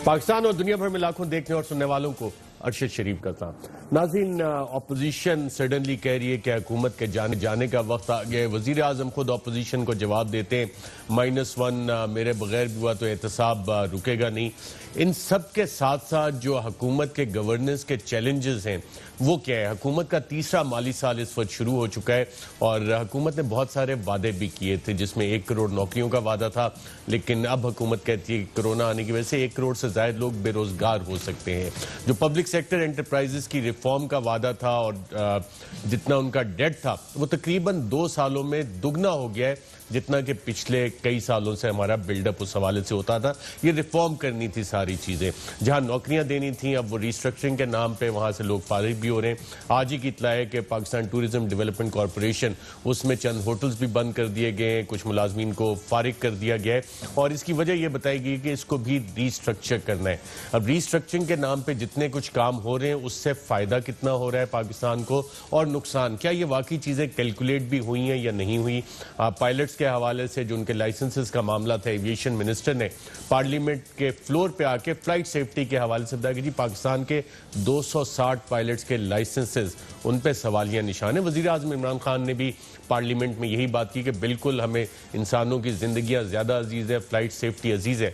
पाकिस्तान और दुनिया भर में लाखों देखने और सुनने वालों को अरशद शरीफ का था। नाज़रीन, अपोजिशन सडनली कह रही है कि हुकूमत के जाने का वक्त आ गया है। वजीर आजम खुद अपोजिशन को जवाब देते हैं -1 मेरे बगैर भी हुआ तो एहतसाब रुकेगा नहीं। इन सब के साथ साथ जो हुकूमत के गवर्नेंस के चैलेंजेस हैं वो क्या है? हुकूमत का तीसरा माली साल इस वक्त शुरू हो चुका है और हुकूमत ने बहुत सारे वादे भी किए थे जिसमें 1 करोड़ नौकरियों का वादा था, लेकिन अब हुकूमत कहती है कि कोरोना आने की वजह से 1 करोड़ से ज्यादा लोग बेरोजगार हो सकते हैं। जो पब्लिक सेक्टर एंटरप्राइजेस की रिफॉर्म का वादा था और जितना उनका डेट था वो तकरीबन 2 सालों में दुगना हो गया है जितना कि पिछले कई सालों से हमारा बिल्डअप उस हवाले से होता था। ये रिफॉर्म करनी थी सारी चीजें, जहां नौकरियां देनी थी अब वो रिस्ट्रक्चरिंग के नाम पे वहां से लोग फारिग भी हो रहे हैं। आज ही की इत्तला है कि पाकिस्तान टूरिज्म डेवलपमेंट कॉरपोरेशन उसमें चंद होटल्स भी बंद कर दिए गए हैं, कुछ मुलाजमीन को फारिग कर दिया गया है और इसकी वजह यह बताई गई कि इसको भी रिस्ट्रक्चर करना है। अब रिस्ट्रक्चरिंग के नाम पर जितने कुछ काम हो रहे हैं उससे फायदा कितना हो रहा है पाकिस्तान को और नुकसान, क्या ये वाकई चीजें कैलकुलेट भी हुई हैं या नहीं हुई? पायलट्स के हवाले से जो उनके लाइसेंसेस का मामला था, एविएशन मिनिस्टर ने पार्लियामेंट के फ्लोर पे आके फ्लाइट सेफ्टी के हवाले से बताया कि जी पाकिस्तान के 260 पायलट्स के लाइसेंसेस उन पे सवालिया निशान है। वजीर आज़म इमरान खान ने भी पार्लियामेंट में यही बात की कि बिल्कुल हमें इंसानों की जिंदगियां ज्यादा अजीज है, फ्लाइट सेफ्टी अजीज है,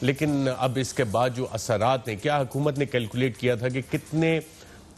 लेकिन अब इसके बाद जो असरात हैं, क्या हुकूमत ने कैलकुलेट किया था कि कितने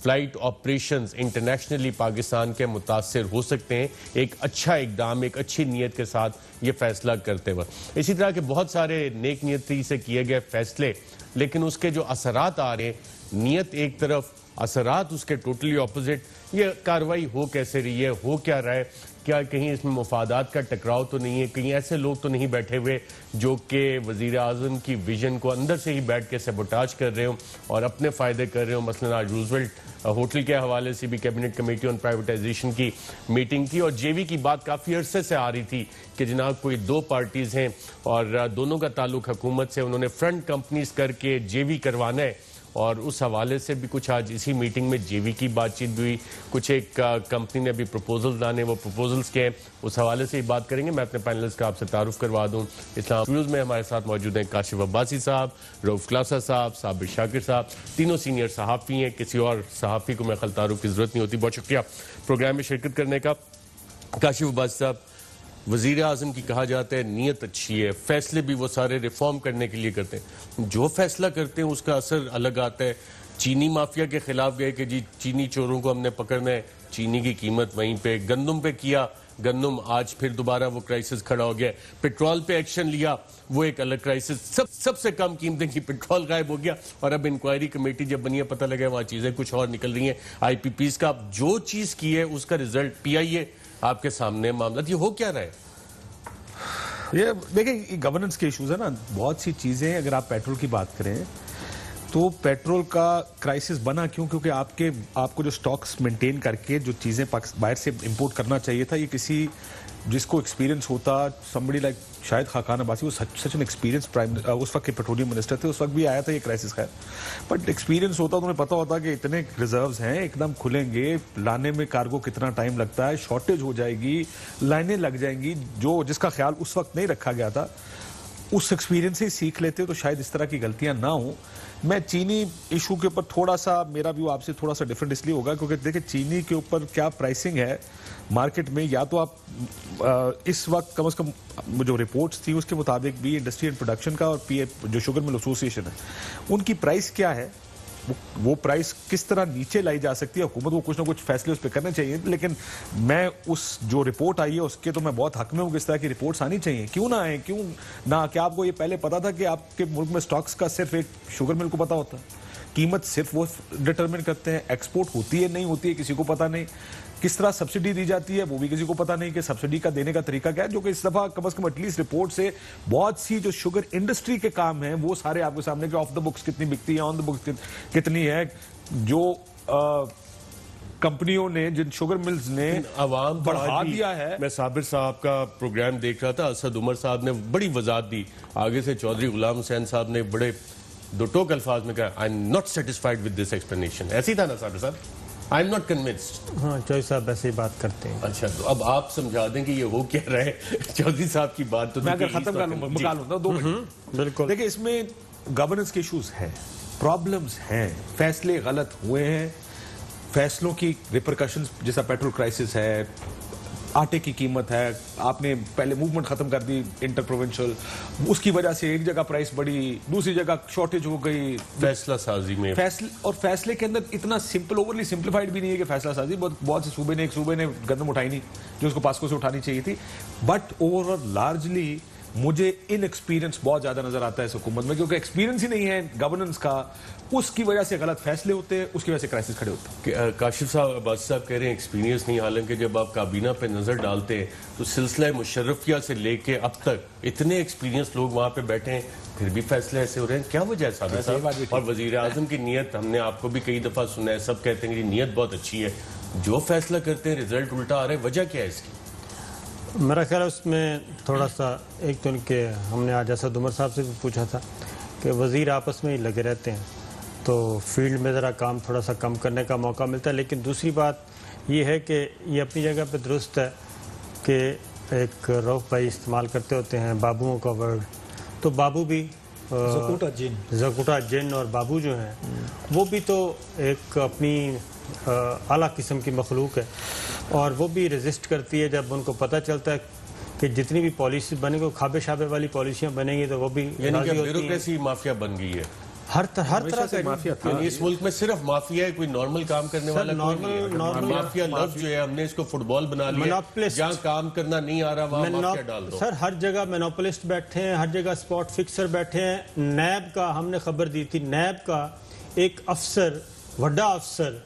फ्लाइट ऑपरेशंस इंटरनेशनली पाकिस्तान के मुतासिर हो सकते हैं एक अच्छा इकदाम, एक अच्छी नीयत के साथ ये फैसला करते वक्त? इसी तरह के बहुत सारे नेक नीयती से किए गए फैसले, लेकिन उसके जो असरात आ रहे हैं, नीयत एक तरफ, असरात उसके टोटली ऑपोजिट। ये कार्रवाई हो कैसे रही है, हो क्या रहा है? क्या कहीं इसमें मुफादात का टकराव तो नहीं है? कहीं ऐसे लोग तो नहीं बैठे हुए जो कि वजीर आज़म की विजन को अंदर से ही बैठ के सबोटाज कर रहे हो और अपने फ़ायदे कर रहे हो? मसलन आज रूजवेल्ट होटल के हवाले से भी कैबिनेट कमेटी ऑन प्राइवेटाइजेशन की मीटिंग थी और जेवी की बात काफ़ी अरसे से आ रही थी कि जनाब कोई 2 पार्टीज़ हैं और दोनों का ताल्लुक हुकूमत से, उन्होंने फ्रंट कंपनीज करके जेवी करवाना है और उस हवाले से भी कुछ आज इसी मीटिंग में जेवी की बातचीत भी हुई। कुछ एक कंपनी ने अभी प्रपोजल्स लाने, वो प्रपोजल्स के हैं, उस हवाले से ही बात करेंगे। मैं अपने पैनलिस्ट का आपसे तारुफ करवा दूं। इस्लाम स्टूडियोज में हमारे साथ मौजूद हैं काशिफ अब्बासी साहब, रऊफ क्लासा साहब, साबिर शाकिर साहब, तीनों सीनियर सहाफ़ी हैं। किसी और सहाफ़ी को मैं खल तारुफ की जरूरत नहीं होती। बहुत शुक्रिया प्रोग्राम में शिरकत करने का। काशिफ अब्बासी साहब, वजीर आज़म की कहा जाता है नीयत अच्छी है, फैसले भी वो सारे रिफॉर्म करने के लिए करते हैं, जो फैसला करते हैं उसका असर अलग आता है। चीनी माफिया के खिलाफ गए कि जी चीनी चोरों को हमने पकड़ना है, चीनी की कीमत वहीं पे, गंदम पे किया, गंदम आज फिर दोबारा वो क्राइसिस खड़ा हो गया। पेट्रोल पे एक्शन लिया, वो एक अलग क्राइसिस, सबसे कम कीमतें की पेट्रोल गायब हो गया और अब इंक्वायरी कमेटी जब बनी है पता लगा वहां चीजें कुछ और निकल रही हैं। IPPs का जो चीज की है उसका रिजल्ट PIA आपके सामने मामला, ये हो क्या रहा है? ये देखिए गवर्नेंस के इश्यूज है ना, बहुत सी चीजें। अगर आप पेट्रोल की बात करें तो पेट्रोल का क्राइसिस बना क्यों? क्योंकि आपको जो स्टॉक्स मेंटेन करके जो चीजें बाहर से इंपोर्ट करना चाहिए था, ये किसी जिसको एक्सपीरियंस होता, समबडी लाइक शायद खाकान अब्बासी, वो सच एन एक्सपीरियंस उस वक्त के पेट्रोलियम मिनिस्टर थे, उस वक्त भी आया था ये क्राइसिस। खैर बट एक्सपीरियंस होता तो उन्हें पता होता कि इतने रिजर्व्स हैं, एकदम खुलेंगे, लाने में कार्गो कितना टाइम लगता है, शॉर्टेज हो जाएगी, लाइनें लग जाएंगी, जिसका ख्याल उस वक्त नहीं रखा गया था। उस एक्सपीरियंस से सीख लेते तो शायद इस तरह की गलतियां ना हो। मैं चीनी इशू के ऊपर थोड़ा सा, मेरा व्यू आपसे थोड़ा सा डिफरेंट इसलिए होगा क्योंकि देखिए चीनी के ऊपर क्या प्राइसिंग है मार्केट में, या तो आप इस वक्त कम से कम जो रिपोर्ट्स थी उसके मुताबिक भी इंडस्ट्री एंड प्रोडक्शन का और जो शुगर मिल एसोसिएशन है उनकी प्राइस क्या है, वो प्राइस किस तरह नीचे लाई जा सकती है। हुकूमत को कुछ ना कुछ फैसले उस पर करने चाहिए, लेकिन मैं उस जो रिपोर्ट आई है उसके तो मैं बहुत हक में हूँ। किस तरह की रिपोर्ट्स आनी चाहिए, क्यों ना आए, क्यों ना? क्या आपको ये पहले पता था कि आपके मुल्क में स्टॉक्स का सिर्फ एक शुगर मिल को पता होता है? कीमत सिर्फ वो डिटरमिन करते हैं, एक्सपोर्ट होती है नहीं होती है किसी को पता नहीं, किस तरह सब्सिडी दी जाती है वो भी किसी को पता नहीं कि सब्सिडी का देने का तरीका क्या है, जो कि इस दफा कम से कम एटलीस्ट रिपोर्ट से बहुत सी जो शुगर इंडस्ट्री के काम हैं वो सारे आपके सामने कि ऑफ द बुक्स कितनी बिकती है, ऑन द बुक्स कितनी है, जो कंपनियों ने, जिन शुगर मिल्स ने आवाम बढ़ा दिया है। मैं साबिर साहब का प्रोग्राम देख रहा था, असद उमर साहब ने बड़ी वजाहत दी, आगे से चौधरी गुलाम हुसैन साहब ने बड़े दो टोक अल्फाज में कहा, I am not satisfied with this explanation. ऐसी था ना साबिर साहब? I am not convinced. हाँ, चौधरी साहब ऐसे ही बात करते हैं। अच्छा, तो अब आप समझा दें कि ये हो क्या रहा है। चौधरी साहब की बात तो मैं अगर खत्म कर लूँ, मुका लूँ 2 मिनट। बिल्कुल। देखिए इसमें गवर्नेंस के इश्यूज हैं, प्रॉब्लम्स हैं, फैसले गलत हुए हैं, फैसलों की रिपरकशंस जैसा पेट्रोल क्राइसिस है, आटे की कीमत है, आपने पहले मूवमेंट खत्म कर दी इंटर प्रोविंशियल, उसकी वजह से एक जगह प्राइस बढ़ी, दूसरी जगह शॉर्टेज हो गई फैसला साजी में फैसले के अंदर इतना सिंपल ओवरली सिंप्लीफाइड भी नहीं है कि फैसला साजी बहुत से एक सूबे ने गंदम उठाई नहीं जो उसको पास्को से उठानी चाहिए थी, बट ओवरऑल लार्जली मुझे इनएक्सपीरियंस बहुत ज्यादा नजर आता है इस हुकूमत में, क्योंकि एक्सपीरियंस ही नहीं है गवर्नेंस का, उसकी वजह से गलत फैसले होते हैं, उसकी वजह से क्राइसिस खड़े होते हैं। काशिफ साहब अब्बासी साहब कह रहे हैं एक्सपीरियंस नहीं, हालांकि जब आप काबीना पे नजर डालते हैं तो सिलसिला मुशर्रफिया से लेके अब तक इतने एक्सपीरियंस लोग वहां पे बैठे हैं, फिर भी फैसले ऐसे हो रहे हैं, क्या वजह है साबिर साहब? और वजीर आजम की नीयत हमने आपको भी कई दफा सुना है, सब कहते हैं कि नीयत बहुत अच्छी है, जो फैसला करते हैं रिजल्ट उल्टा आ रहा है, वजह क्या है इसकी? मेरा ख्याल है उसमें थोड़ा सा एक तो उनके हमने आज असद उमर साहब से भी पूछा था कि वज़ीर आपस में ही लगे रहते हैं तो फील्ड में ज़रा काम थोड़ा सा कम करने का मौका मिलता है, लेकिन दूसरी बात ये है कि ये अपनी जगह पे दुरुस्त है कि एक रऊफ़ भाई इस्तेमाल करते होते हैं बाबुओं का वर्ड, तो बाबू भी ज़कूटा जिन और बाबू जो हैं वो भी तो एक अपनी आला किस्म की मखलूक है और वो भी रेजिस्ट करती है जब उनको पता चलता है कि जितनी भी पॉलिसी बनेगी खाबे शाबे वाली पॉलिसियाँ बनेंगी तो वो भी ब्यूरोक्रेसी माफिया बन गई है, हर तरह से माफिया था। इस मुल्क में सिर्फ माफिया है, कोई नॉर्मल काम करने वाला नॉर्मल माफिया लफ्ज जो है हमने इसको फुटबॉल बना लिया, जहाँ काम करना नहीं आ रहा वहाँ माफिया डाल दो। सर हर जगह मोनोपोलिस्ट बैठे हैं, हर जगह स्पॉट फिक्सर बैठे हैं। नैब का हमने खबर दी थी, नैब का एक अफसर बड़ा अफसर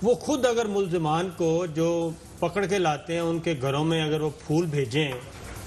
वो खुद अगर मुल्जिमान को जो पकड़ के लाते हैं उनके घरों में अगर वो फूल भेजें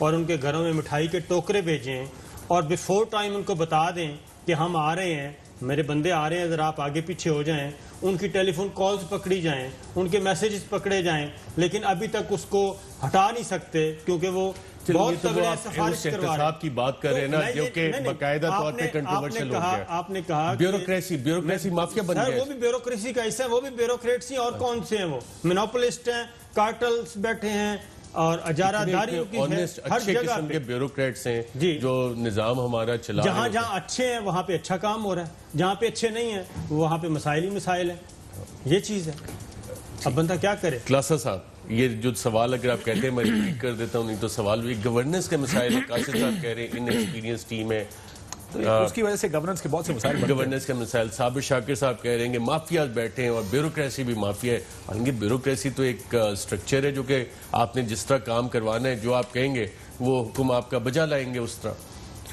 और उनके घरों में मिठाई के टोकरे भेजें और बिफोर टाइम उनको बता दें कि हम आ रहे हैं, मेरे बंदे आ रहे हैं, अगर आप आगे पीछे हो जाएं, उनकी टेलीफोन कॉल्स पकड़ी जाएं, उनके मैसेजेस पकड़े जाएं, लेकिन अभी तक उसको हटा नहीं सकते क्योंकि वो बहुत तगड़े सिफारिश करवा रहे हैं। की बात कर रहे हैं ना, जो कि बाकायदा तौर पे कंट्रोवर्शियल हो गया। आपने कहा ब्यूरोक्रेसी माफिया बन गया, वो भी ब्यूरोक्रेसी का हिस्सा है, वो भी ब्यूरोक्रेट्स ही और कौन से हैं, वो मोनोपोलिस्ट हैं, कार्टल्स बैठे हैं और अजारादारियों की है, हर जगह के ब्यूरोक्रेट्स हैं जो निजाम हमारा चला, जहां जहां अच्छे हैं वहां पे अच्छा काम हो रहा है, जहां पे अच्छे नहीं है वहां पे मसाइल ही मसाइल है, ये चीज है। अब बंदा क्या करे? क्लासा साहब ये जो सवाल अगर आप कहते हैं मैं रिपीट कर देता हूँ, नहीं तो सवाल भी गवर्नेंस के मसाइल है, कासिम साहब कह रहे हैं इनएक्सपीरियंस टीम है तो उसकी वजह से गवर्नेंस के बहुत से मसाइल, गवर्नेंस के मसाइल। साबिर शाकिर साहब कह रहे हैं कि माफिया बैठे हैं और ब्यूरोक्रेसी भी माफिया है। हालांकि ब्यूरोक्रेसी तो एक स्ट्रक्चर है जो कि आपने जिस तरह काम करवाना है, जो आप कहेंगे वो हुक्म आपका बजा लाएंगे उस तरह।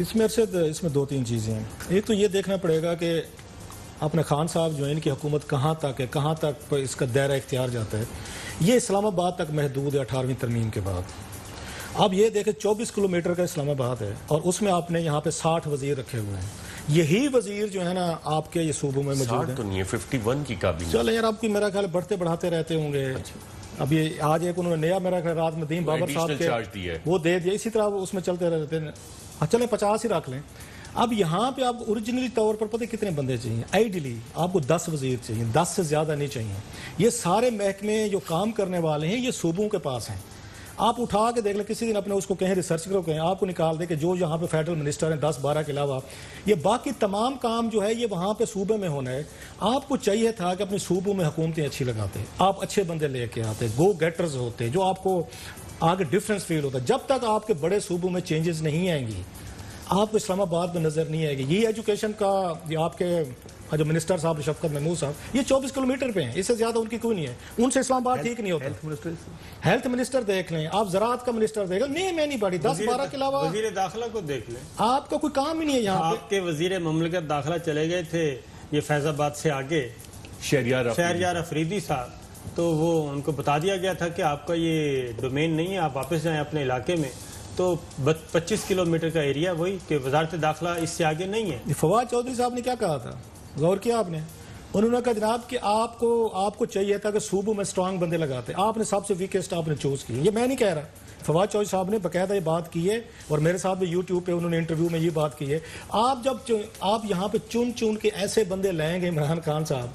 इसमें दो तीन चीज़ें हैं। एक तो ये देखना पड़ेगा कि अपने खान साहब जो है इनकी हुकूमत कहाँ तक है, कहाँ तक इसका दायरा इख्तियार जाता है। ये इस्लामाबाद तक महदूद है 18वीं तरमीम के बाद। अब ये देखें 24 किलोमीटर का इस्लामाबाद है और उसमें आपने यहाँ पे 60 वजीर रखे हुए हैं। यही वजीर जो है ना आपके ये सूबों में मौजूद है, तो नहीं है 51 की काबिल। चलो यार आपकी मेरा ख्याल बढ़ते बढ़ाते रहते होंगे। अब ये आज एक उन्होंने नया मेरा ख्याल रात नदीम बाबर साहब के वो दे दिया, इसी तरह उसमें चलते रहते हैं। चले 50 ही रख लें। अब यहाँ पे आप ओरिजिनली तौर पर पता कितने बंदे चाहिए? आइडियली आपको 10 वजीर चाहिए, 10 से ज्यादा नहीं चाहिए। ये सारे महकमे जो काम करने वाले हैं ये सूबों के पास हैं। आप उठा के देख लें, किसी दिन अपने उसको कहें रिसर्च करो, कहें आपको निकाल दे कि जो यहाँ पे फेडरल मिनिस्टर हैं 10-12 के अलावा ये बाकी तमाम काम जो है ये वहाँ पे सूबे में होना है। आपको चाहिए था कि अपने सूबों में हुकूमतें अच्छी लगाते, आप अच्छे बंदे लेके आते, गो गेटर्स होते, जो आपको आगे डिफरेंस फील होता। जब तक आपके बड़े सूबों में चेंजेस नहीं आएंगी आपको इस्लामाबाद में नजर नहीं आएगी। ये एजुकेशन का ये आपके जो मिनिस्टर साहब शफकत महमूद साहब ये 24 किलोमीटर पे हैं, इससे ज्यादा उनकी कोई नहीं है, उनसे इस्लामाबाद ठीक नहीं होता। हेल्थ मिनिस्टर देख लें, आप ज़राअत का मिनिस्टर देख लें, मैं नहीं पढ़ी 10-12 के अलावा वजीर दाखिला को देख लें, आपका कोई काम ही नहीं है यहाँ। आपके वजीर ममलकत दाखिला चले गए थे ये फैजाबाद से आगे शहरयार अफरीदी साहब, तो वो उनको बता दिया गया था कि आपका ये डोमेन नहीं है, आप वापस जाएं अपने इलाके में। तो 25 किलोमीटर का एरिया वही कि वजारत दाखिला इससे आगे नहीं है। फवाद चौधरी साहब ने क्या कहा था, गौर किया आपने? उन्होंने कहा जनाब कि आपको चाहिए था कि सूबों में स्ट्रांग बंदे लगाते, आपने सबसे वीकेस्ट आपने चूज किए। ये मैं नहीं कह रहा, फवाद चौधरी साहब ने बकायदा ये बात की है और मेरे साथ भी यूट्यूब पे उन्होंने इंटरव्यू में ये बात की है। आप यहाँ पे चुन के ऐसे बंदे लाएंगे इमरान खान साहब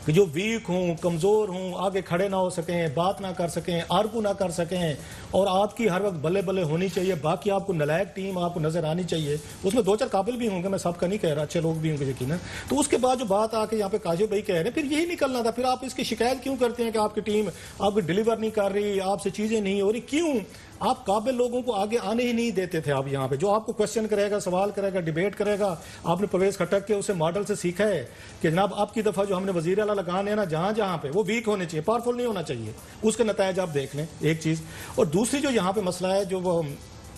कि जो वीक हूँ, कमज़ोर हूँ, आगे खड़े ना हो सकें, बात ना कर सकें, आर्गू ना कर सकें, और आपकी हर वक्त बल्ले बल्ले होनी चाहिए। बाकी आपको नलायक टीम आपको नज़र आनी चाहिए, उसमें 2-4 काबिल भी होंगे, मैं सबका नहीं कह रहा, अच्छे लोग भी होंगे यकीनन। तो उसके बाद जो बात आके यहाँ पे काशिफ भाई कह रहे हैं, फिर यही निकलना था। फिर आप इसकी शिकायत क्यों करते हैं कि आपकी टीम आपको डिलीवर नहीं कर रही, आपसे चीज़ें नहीं हो रही? क्यों? आप काबिल लोगों को आगे आने ही नहीं देते थे। आप यहाँ पे जो आपको क्वेश्चन करेगा, सवाल करेगा, डिबेट करेगा, आपने परवेज खटक के उसे मॉडल से सीखा है कि जनाब आपकी दफ़ा जो हमने वज़ीर आला लगाने हैं ना, जहाँ जहाँ पे वो वीक होने चाहिए, पावरफुल नहीं होना चाहिए, उसके नतायज आप देख लें, एक चीज़। और दूसरी जो यहाँ पे मसला है, जो वो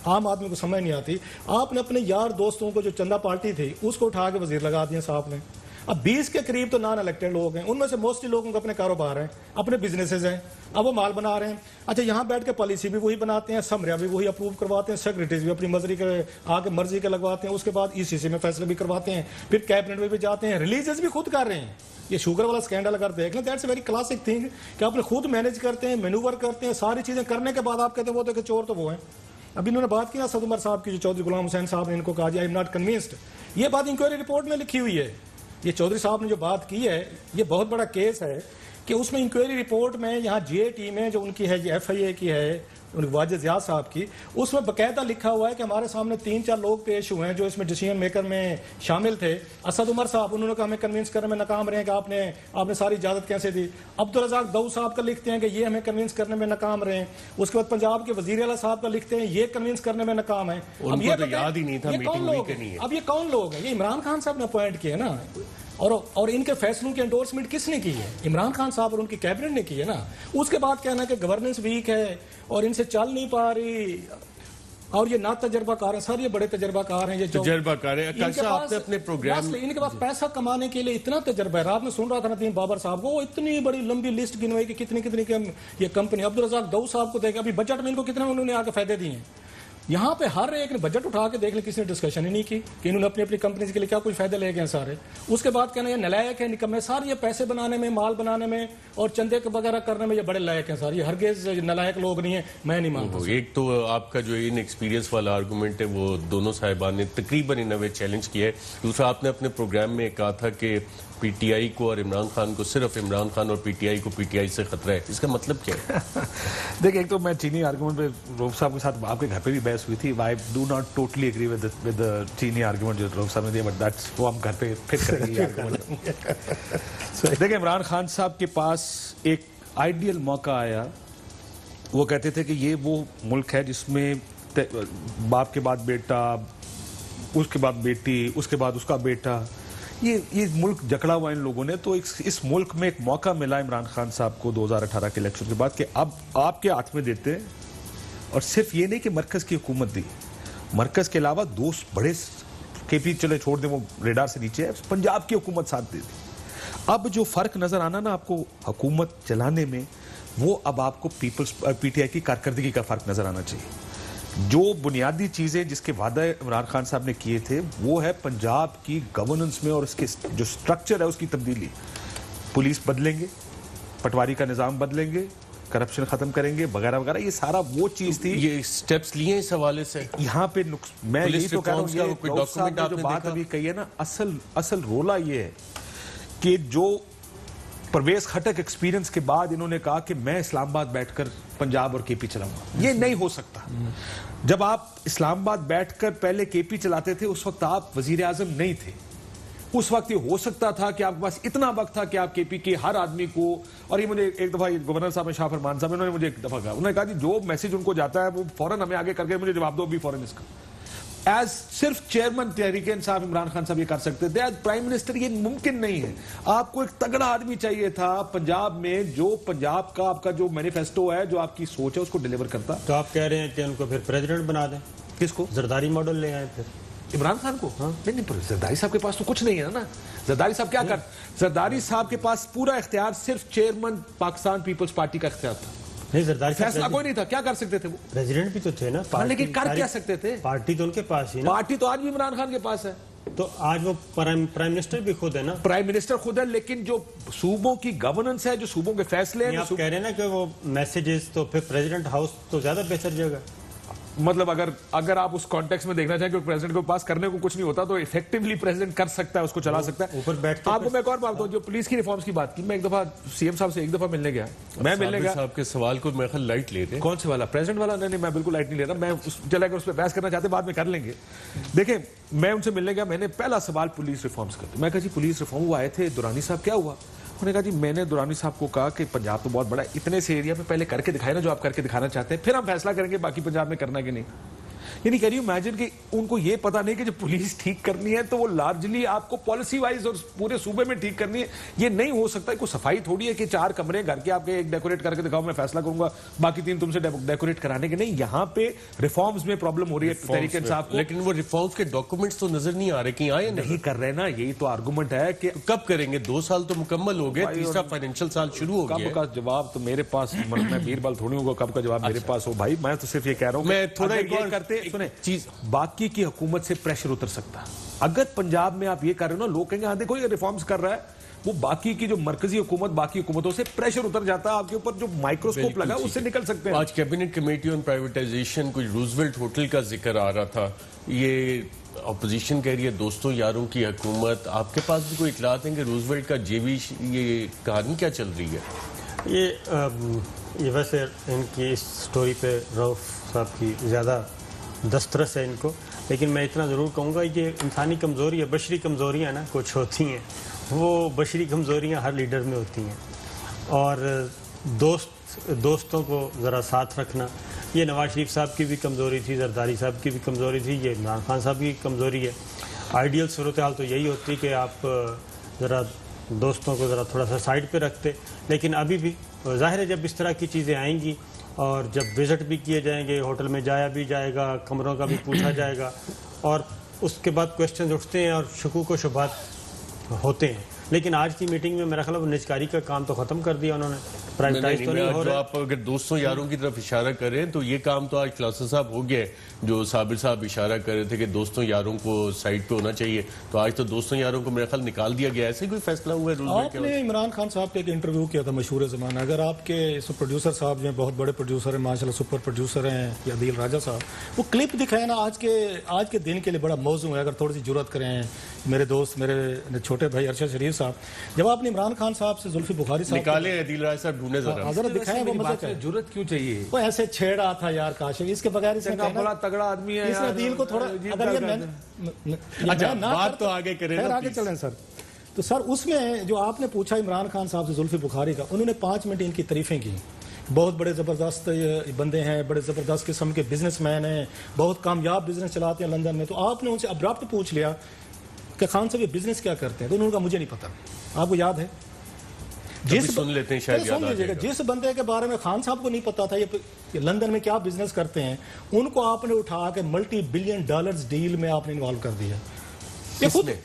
आम आदमी को समझ नहीं आती, आपने अपने यार दोस्तों को जो चंदा पार्टी थी उसको उठा के वजीर लगा दिए साहब ने। अब 20 के करीब तो नॉन इलेक्टेड लोग हैं, उनमें से मोस्टली लोगों को अपने कारोबार हैं, अपने बिजनेसेस हैं, अब वो माल बना रहे हैं। अच्छा, यहाँ बैठ के पॉलिसी भी वही बनाते हैं, समरिया भी वही अप्रूव करवाते हैं, सेक्रेटरीज भी अपनी मर्जी के लगवाते हैं, उसके बाद ECC में फैसले भी करवाते हैं, फिर कैबिनेट में भी जाते हैं, रिलीजेस भी खुद कर रहे हैं। ये शुगर वाला स्कैंडल अगर देख लें, that's a very classic thing कि आपने खुद मैनेज करते हैं, मैनूवर करते हैं, सारी चीजें करने के बाद आप कहते हैं वो तो चोर तो वो है। अभी इन्होंने बात की ना असद उमर साहब की, जो चौधरी गुलाम हुसैन साहब ने इनको कहा आई एम नॉट कन्विंस्ड, ये बात इंक्वायरी रिपोर्ट में लिखी हुई है। ये चौधरी साहब ने जो बात की है, ये बहुत बड़ा केस है कि उसमें इंक्वायरी रिपोर्ट में यहाँ GA टीम है जो उनकी है, ये FIA की है, वाजिद ज़िया साहब की, उसमें बाकायदा लिखा हुआ है कि हमारे सामने 3-4 लोग पेश हुए हैं जो इसमें डिसीजन मेकर में शामिल थे। असद उमर साहब, उन्होंने कहा हमें कन्विंस करने में नाकाम रहे हैं कि आपने सारी इजाज़त कैसे दी। अब्दुल रज़ाक दाऊद साहब का लिखते हैं कि ये हमें कन्विंस करने में नाकाम रहे हैं। उसके बाद पंजाब के वज़ीर आला साहब का लिखते हैं ये कन्विंस करने में नाकाम है। अब ये तो याद ही नहीं था, मीटिंग हुई कि नहीं है। अब ये कौन लोग हैं? ये इमरान खान साहब ने अपॉइंट किए ना, और इनके फैसलों की एंडोर्समेंट किसने की है? इमरान खान साहब और उनकी कैबिनेट ने की है ना। उसके बाद कहना कि गवर्नेंस वीक है और इनसे चल नहीं पा रही, और ये ना तजर्बाकार हैं सर, ये बड़े तजर्बाकार हैं, ये तजर्बाकार है। आपने अपने प्रोग्राम इनके पास पैसा कमाने के लिए इतना तजर्बा है। रात में सुन रहा था नदीम बाबर साहब को, वो इतनी बड़ी लंबी लिस्ट गिनवाई कि कितनी कितनी ये कंपनी। अब्दुल रज़ाक दाऊद साहब को देखें, अभी बजट में इनको कितने उन्होंने आगे फायदे दिए हैं। यहाँ पे हर एक ने बजट उठा के देख ले, किसी ने डिस्कशन ही नहीं की कि इन्होंने अपनी अपनी कंपनीज के लिए क्या कुछ फायदे ले गए सारे। उसके बाद कहना ये नलायक है, निकम्मे, सारे ये पैसे बनाने में, माल बनाने में और चंदे वगैरह करने में ये बड़े लायक हैं सारे। ये हरगिज नलायक लोग नहीं है, मैं नहीं मानता। एक तो आपका जो इन एक्सपीरियंस वाला आर्गूमेंट है वो दोनों साहिबान ने तकरीबन इन वे चैलेंज किया है। दूसरा, आपने अपने प्रोग्राम में कहा था कि PTI को और इमरान खान को, सिर्फ इमरान खान और PTI को PTI से खतरा है, इसका मतलब क्या है? देखिए, एक तो मैं चीनी आर्गुमेंट पे रऊफ साहब के साथ आपके घर पे भी बहस हुई थी। I do not totally agree with the चीनी आर्गुमेंट जो रऊफ साहब ने दिया, बट दैट्स वो हम घर पे फिर करेंगे आर्गुमेंट। देखिए, इमरान खान साहब के पास एक आइडियल मौका आया। वो कहते थे कि ये वो मुल्क है जिसमें बाप के बाद बेटा, उसके बाद बेटी, उसके बाद उसका बेटा, ये मुल्क जकड़ा हुआ इन लोगों ने। तो इस मुल्क में एक मौका मिला इमरान खान साहब को 2018 के इलेक्शन के बाद कि अब आपके हाथ में देते हैं। और सिर्फ ये नहीं कि मरकज की हुकूमत दी, मरकज के अलावा दो बड़े KP चले छोड़ दें, वो रेडार से नीचे है, पंजाब की हुकूमत साथ दे दी। अब जो फर्क नजर आना ना आपको हुकूमत चलाने में, वो अब आपको PTI की कारकर्दगी का फर्क नजर आना चाहिए। जो बुनियादी चीजें जिसके वादा इमरान खान साहब ने किए थे, वो है पंजाब की गवर्नेंस में और उसके जो स्ट्रक्चर है उसकी तब्दीली। पुलिस बदलेंगे, पटवारी का निजाम बदलेंगे, करप्शन खत्म करेंगे, वगैरह वगैरह। ये सारा वो चीज थी। ये स्टेप्स लिए इस हवाले से यहाँ पे मैं यही तो कह रहा हूँ, जो बात अभी कही है ना, असल रोला ये है कि जो परवेज खटक एक्सपीरियंस के बाद इन्होंने कहा कि मैं इस्लामाबाद बैठकर पंजाब और KP चलाऊंगा। ये नहीं हो सकता। जब आप इस्लामाबाद बैठकर पहले KP चलाते थे, उस वक्त आप वजीर आजम नहीं थे। उस वक्त ये हो सकता था कि आपके पास इतना वक्त था कि आप KP के हर आदमी को, और ये मुझे एक दफा गवर्नर साहब शाह फरमान साहब, इन्होंने मुझे एक दफा कहा, उन्होंने कहा जो मैसेज उनको जाता है वो फौरन हमें आगे करके मुझे जवाब दो, भी फौरन इसका। एज सिर्फ चेयरमैन तहरीक इंसाफ इमरान खान साहब ये कर सकते थे, एज प्राइम मिनिस्टर ये मुमकिन नहीं है। आपको एक तगड़ा आदमी चाहिए था पंजाब में, जो पंजाब का आपका जो मैनिफेस्टो है, जो आपकी सोच है, उसको डिलीवर करता। तो आप कह रहे हैं कि उनको फिर प्रेसिडेंट बना दें? किसको? जरदारी मॉडल ले आए फिर इमरान खान को? हाँ? नहीं, जरदारी साहब के पास तो कुछ नहीं है ना। जरदारी साहब क्या कर, जरदारी साहब के पास पूरा इख्तियार सिर्फ चेयरमैन पाकिस्तान पीपल्स पार्टी का इख्तियार था। नहीं, जरदारी फैसला कोई नहीं था, क्या कर सकते थे वो? प्रेसिडेंट भी तो थे ना, लेकिन कर क्या सकते थे? पार्टी तो उनके पास ही ना। पार्टी तो आज भी इमरान खान के पास है। तो आज वो प्राइम मिनिस्टर भी खुद है ना। प्राइम मिनिस्टर खुद है, लेकिन जो सूबों की गवर्नेंस है, जो सूबों के फैसले हैं, आप कह रहे हैं ना कि वो मैसेजेस, तो फिर प्रेसिडेंट हाउस तो ज्यादा बेहतर जगह। मतलब अगर आप उस कॉन्टेक्स्ट में देखना चाहें कि प्रेसिडेंट के पास करने को कुछ नहीं होता तो इफेक्टिवली प्रेसिडेंट कर सकता है, उसको चला सकता है। ऊपर बैठ आपको मैं एक और बात बताऊं, जो पुलिस की रिफॉर्म्स की बात की, मैं एक दफा सीएम साहब से एक दफा मिलने गया, मैं मिलने गया। साहब के सवाल को मैं लाइट ले रहे हैं। कौन से वाला? प्रेसिडेंट वाला? नहीं, मैं बिल्कुल लाइट नहीं ले रहा। मैं चला अगर उस पर बहस करना चाहते बाद में कर लेंगे। देखिए, मैं उनसे मिलने गया, मैंने पहला सवाल पुलिस रिफॉर्म्स करते, मैं कहा जी पुलिस रिफॉर्म वो आए थे दुरानी साहब, क्या हुआ? उन्होंने कहा जी मैंने दुरानी साहब को कहा कि पंजाब तो बहुत बड़ा है, इतने से एरिया में पहले करके दिखाए ना जो आप करके दिखाना चाहते हैं, फिर हम फैसला करेंगे बाकी पंजाब में करना कि नहीं। यानी कैन यू इमेजिन कि उनको ये पता नहीं कि जो पुलिस ठीक करनी है तो वो लार्जली आपको पॉलिसी वाइज और पूरे सूबे में ठीक करनी है। ये नहीं हो सकता। कोई सफाई थोड़ी है कि 4 कमरे घर के आपके एक डेकोरेट करके दिखाओ, मैं फैसला करूंगा, बाकी 3 तुमसे डेकोरेट कराने के। नहीं, यहाँ पे रिफॉर्म्स में प्रॉब्लम हो रही है तहरीक इंसाफ को। लेकिन वो रिफॉर्म्स के डॉक्यूमेंट्स तो नजर नहीं आ रहे कि आए नहीं कर रहे ना, यही तो आर्गूमेंट है कि कब करेंगे। 2 साल तो मुकम्मल हो गए, तीसरा फाइनेंशियल साल शुरू हो गया। कब का जवाब तो मेरे पास, मैं बीरबल थोड़ी हूँ कब का जवाब मेरे पास हो भाई। मैं तो सिर्फ ये कह रहा हूँ, मैं थोड़ा ये करते सुने चीज, बाकी की हुकूमत से प्रेशर उतर सकता है। अगर पंजाब में आप ये कर रहे हो ना, लोग कहेंगे हाँ देखो ये रिफॉर्म्स कर रहा है, वो बाकी की जो मरकजी हुकूमत, बाकी हुकूमतों से प्रेशर उतर जाता है, आपके ऊपर जो माइक्रोस्कोप लगा उससे निकल सकते हैं। आज कैबिनेट कमेटी ऑन प्राइवेटाइजेशन, कुछ रूजवेल्ट होटल का जिक्र आ रहा था। ये अपोजिशन कह रही है दोस्तों यारों की हुकूमत। आपके पास भी कोई इतलात है कि रूजवेल्ट का जेवी, ये कहानी क्या चल रही है? ये वैसे इनकी इस स्टोरी पे रऊफ साहब की ज़्यादा दस्तरस है इनको, लेकिन मैं इतना ज़रूर कहूँगा ये इंसानी कमज़ोरी है, बशरी कमज़ोरियाँ ना कुछ होती हैं, वो बशरी कमज़ोरियाँ हर लीडर में होती हैं। और दोस्तों को ज़रा साथ रखना, ये नवाज शरीफ साहब की भी कमज़ोरी थी, जरदारी साहब की भी कमज़ोरी थी, ये इमरान खान साहब की कमज़ोरी है। आइडियल सूरत हाल तो यही होती कि आप ज़रा दोस्तों को ज़रा थोड़ा सा साइड पे रखते। लेकिन अभी भी ज़ाहिर है जब इस तरह की चीज़ें आएंगी और जब विजिट भी किए जाएंगे, होटल में जाया भी जाएगा, कमरों का भी पूछा जाएगा, और उसके बाद क्वेश्चन उठते हैं और शकूक व शुबहात होते हैं। लेकिन आज की मीटिंग में मेरा ख्याल है निजकारी का काम तो खत्म कर दिया उन्होंने, प्राइवेटाइज तो नहीं हो रहा। आप अगर दोस्तों यारों की तरफ इशारा करें तो ये काम तो आज क्लासेस साहब हो गया, जो साबिर साहब इशारा कर रहे थे कि दोस्तों यारों को साइड पे होना चाहिए, तो आज तो दोस्तों यारों को मेरा ख्याल निकाल दिया गया। ऐसे कोई फैसला हुआ है? आपने इमरान खान साहब का एक इंटरव्यू किया था मशहूर ज़माना, अगर आपके प्रोड्यूसर साहब जो हैं बहुत बड़े प्रोड्यूसर हैं माशाल्लाह, सुपर प्रोड्यूसर हैं, या अदील राजा साहब, वो क्लिप दिखाए ना आज के दिन के लिए बड़ा मौजू है, अगर थोड़ी सी जुर्रत करें मेरे दोस्त, मेरे छोटे भाई अरशद शरीफ साहब, जब आपने इमरान खान साहब से जुल्फी बुखारी साहब निकाले, अदील राजा साहब ढूंढे जरा दिखाया, वो मजा क्या, जरूरत क्यों चाहिए? वो ऐसे छेड़ा था यार काशिफ, इसके बगैर बड़ा तगड़ा आदमी है यार, दिल को थोड़ा अगर ये अच्छा बात तो आगे करें, आगे चलें सर। तो सर उसमें जो आपने पूछा इमरान खान साहब से जुल्फी बुखारी का, उन्होंने 5 मिनट इनकी तारीफें की, बहुत बड़े ज़बरदस्त बंदे हैं, बड़े ज़बरदस्त किस्म के बिजनेसमैन हैं, बहुत कामयाब बिजनेस चलाते हैं लंदन में। तो आपने उनसे अब्रप्ट पूछ लिया कि खान साहब ये बिजनेस क्या करते हैं, तो उन्होंने कहा मुझे नहीं पता। आपको याद है? सुन लेते हैं, शायद याद आ जाएगा। जिस बंदे के बारे में खान साहब को नहीं पता था ये लंदन में क्या बिजनेस करते हैं, उनको आपने उठा के $multi-billion डील में आपने इन्वॉल्व कर दिया। ये खुद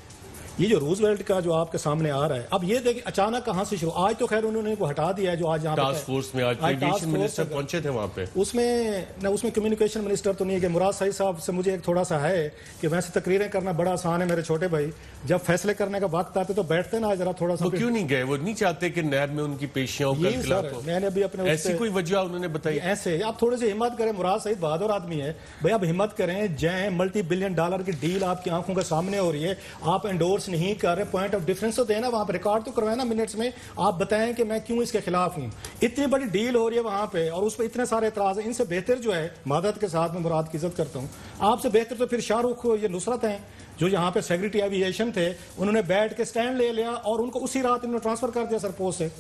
ये जो रूजवेल्ट का जो आपके सामने आ रहा है, अब ये देखिए अचानक कहां से शुरू, आज तो खैर उन्होंने को हटा दिया है, जो आज यहाँ टास्क फोर्स में आज एविएशन मिनिस्टर पहुंचे थे वहां पे, उसमें कम्युनिकेशन मिनिस्टर तो नहीं है कि मुराद सईद साहब से मुझे एक थोड़ा सा है कि वैसे तकरीरें करना बड़ा आसान है मेरे छोटे भाई, जब फैसले करने का वक्त आते तो बैठते ना जरा थोड़ा सा। वो क्यों नहीं गए? वो नहीं चाहते कि नैब में उनकी पेशियां हो? मैंने अभी अपने ऐसी कोई वजह उन्होंने बताई? ऐसे आप थोड़ी सी हिम्मत करें, मुराद सईद बहादुर आदमी है भाई, आप हिम्मत करें, जाएं, $multi-billion की डील आपकी आंखों के सामने हो रही है, आप एंडोर्स नहीं कर रहे, पॉइंट ऑफ डिफरेंस तो देना, वहां पर रिकॉर्ड तो करवाना मिनट्स में, आप बताएं कि मैं क्यों इसके खिलाफ हूं। इतनी बड़ी डील हो रही है वहां पे और उस पर इतने सारे एतराज हैं। इनसे बेहतर जो है, मादत के साथ में मुराद की इज्जत करता हूं, आपसे बेहतर तो फिर शाहरुख ये नुसरत हैं जो यहाँ पे सेक्रेटरी एविएशन थे, उन्होंने बैठ के स्टैंड ले लिया और उनको उसी रात इन्होंने ट्रांसफर कर दिया सर पोस्ट से।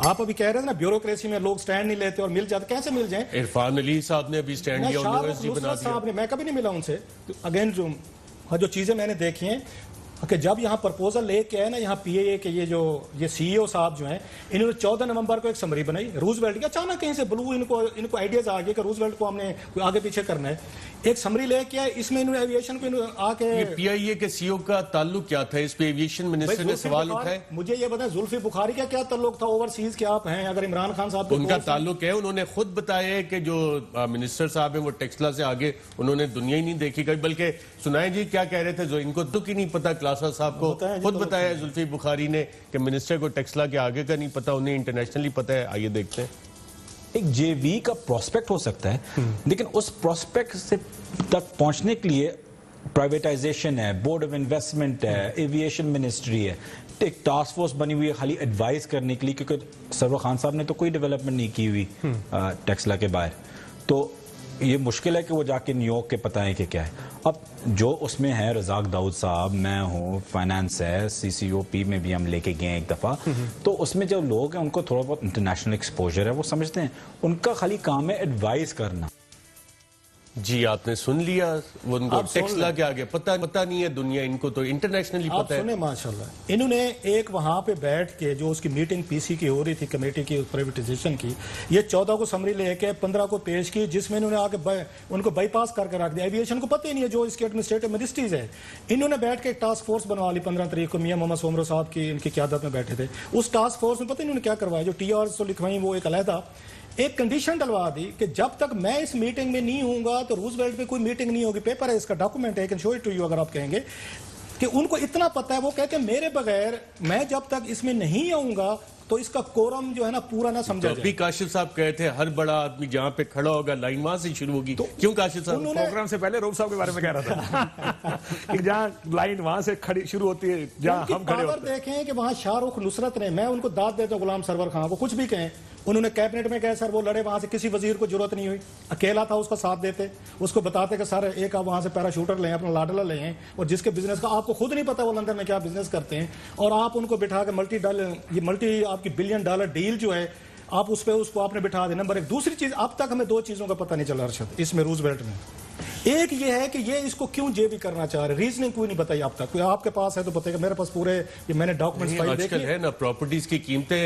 आप अभी कह रहे हैं ना ब्यूरोक्रेसी में लोग स्टैंड नहीं लेते और मिल जाते, कैसे मिल जाए? इरफान अली साहब ने अभी स्टैंड लिया, मैं कभी नहीं मिला उनसे। अगेन जो चीजें मैंने देखी हैं कि जब यहाँ प्रपोजल लेके आए ना यहाँ पीएए के ये सीईओ साहब जो हैं, इन्होंने 14 नवंबर को एक समरी बनाई रूजवेल्ट की, अचानक कहीं से ब्लू इनको आइडियाज आ गए कि रूजवेल्ट को हमने आगे पीछे करना है, एक समरी लेके आए, इसमें इन्होंने एविएशन को आके पीआईए के सीईओ का ताल्लुक क्या था इस पे? एविएशन मिनिस्टर ने सवाल उठाए, मुझे ये बताएं जुल्फी बुखारी का क्या ताल्लुक था ओवरसीज के? आप हैं अगर इमरान खान साहब उनका ताल्लुक है, उन्होंने खुद बताया है कि जो मिनिस्टर साहब है वो टेक्सला से आगे उन्होंने दुनिया ही नहीं देखी कभी। बल्कि सुनाए जी क्या कह रहे थे, जो इनको दुख ही नहीं पता, क्लासा साहब को खुद बताया जुल्फी बुखारी ने कि मिनिस्टर को टेक्सला के आगे का नहीं पता, उन्हें इंटरनेशनली पता है। आइए देखते हैं। एक जेवी का प्रोस्पेक्ट हो सकता है, लेकिन उस प्रोस्पेक्ट से तक पहुंचने के लिए प्राइवेटाइजेशन है, बोर्ड ऑफ इन्वेस्टमेंट है, एविएशन मिनिस्ट्री है, एक टास्क फोर्स बनी हुई है खाली एडवाइस करने के लिए, क्योंकि सरवर खान साहब ने तो कोई डेवलपमेंट नहीं की हुई टेक्सला के बाहर, तो ये मुश्किल है कि वो जाके न्यूयॉर्क के पता है कि क्या है। अब जो उसमें है रजाक दाऊद साहब, मैं हूँ, फाइनेंस है, CCOP में भी हम लेके गए एक दफ़ा, तो उसमें जो लोग हैं उनको थोड़ा बहुत इंटरनेशनल एक्सपोजर है, वो समझते हैं, उनका खाली काम है एडवाइस करना। जी आपने सुन लिया, वो उनको टेक्सला के आगे पता नहीं है दुनिया, इनको तो इंटरनेशनली पता है। सुने माशाल्लाह, इन्होंने एक वहां पे बैठ के जो उसकी मीटिंग PC की हो रही थी, कमेटी की प्राइवेटाइजेशन की, ये 14 को समरी लेके 15 को पेश की, जिसमें इन्होंने आगे उनको बाईपास करके रख दिया। एविएशन को पता ही नहीं है जो इसके एडमिनिस्ट्रेटिव मिनिस्ट्रीज है। इन्होंने बैठ के एक टास्क फोर्स बनवा ली 15 तारीख को, मियां मोहम्मद सोमरो साहब की इनकी क़यादत में बैठे थे। उस टास्क फोर्स में पता इन्होंने क्या करवाया, जो TRs तो लिखवाई वो एक अलहदा एक कंडीशन डलवा दी कि जब तक मैं इस मीटिंग में नहीं हूंगा तो रूजवेल्ट में कोई मीटिंग नहीं होगी। पेपर है, इसका डॉक्यूमेंट है, can show it to you. अगर आप कहेंगे कि उनको इतना पता है, वो कहते हैं मेरे बगैर मैं जब तक इसमें नहीं आऊंगा तो इसका कोरम जो है ना पूरा ना समझा जाए। अभी काशिफ साहब कहे थे हर बड़ा आदमी जहां पे खड़ा होगा लाइन वहां से शुरू होगी, तो क्यों काशिफ साहब? प्रोग्राम से पहले रोब साहब के बारे में कह रहा था कि जहां लाइन वहां से खड़ी शुरू होती है, जहां हम खड़े होते हैं। देखें कि वहां शाहरुख नुसरत ने, मैं उनको दाद देता हूं गुलाम सरवर खान को, कुछ भी कहें, उन्होंने कैबिनेट में कहा सर वो लड़े, वहां से किसी वजीर को जरूरत नहीं हुई, अकेला था, उसका साथ देते, उसको बताते कि सर एक आप वहां से पैराशूटर लें, अपना लाडला लें, और जिसके बिजनेस का आपको खुद नहीं पता वो लंदन में क्या बिजनेस करते हैं, और आप उनको बिठा के मल्टी आपकी $1 बिलियन डील जो है आप उस पर उसको आपने बिठा दे। नंबर एक। दूसरी चीज, अब तक हमें 2 चीजों का पता नहीं चला अरशद इसमें रूजवेल्ट में। एक ये है कि ये इसको क्यों जेबी करना चाह रहे, रीजनिंग कोई नहीं बताई आप तक। कोई आपके पास है तो बताएगा, मेरे पास पूरे ये मैंने डॉक्यूमेंट्स फाइल देखे है ना, प्रॉपर्टीज की कीमतें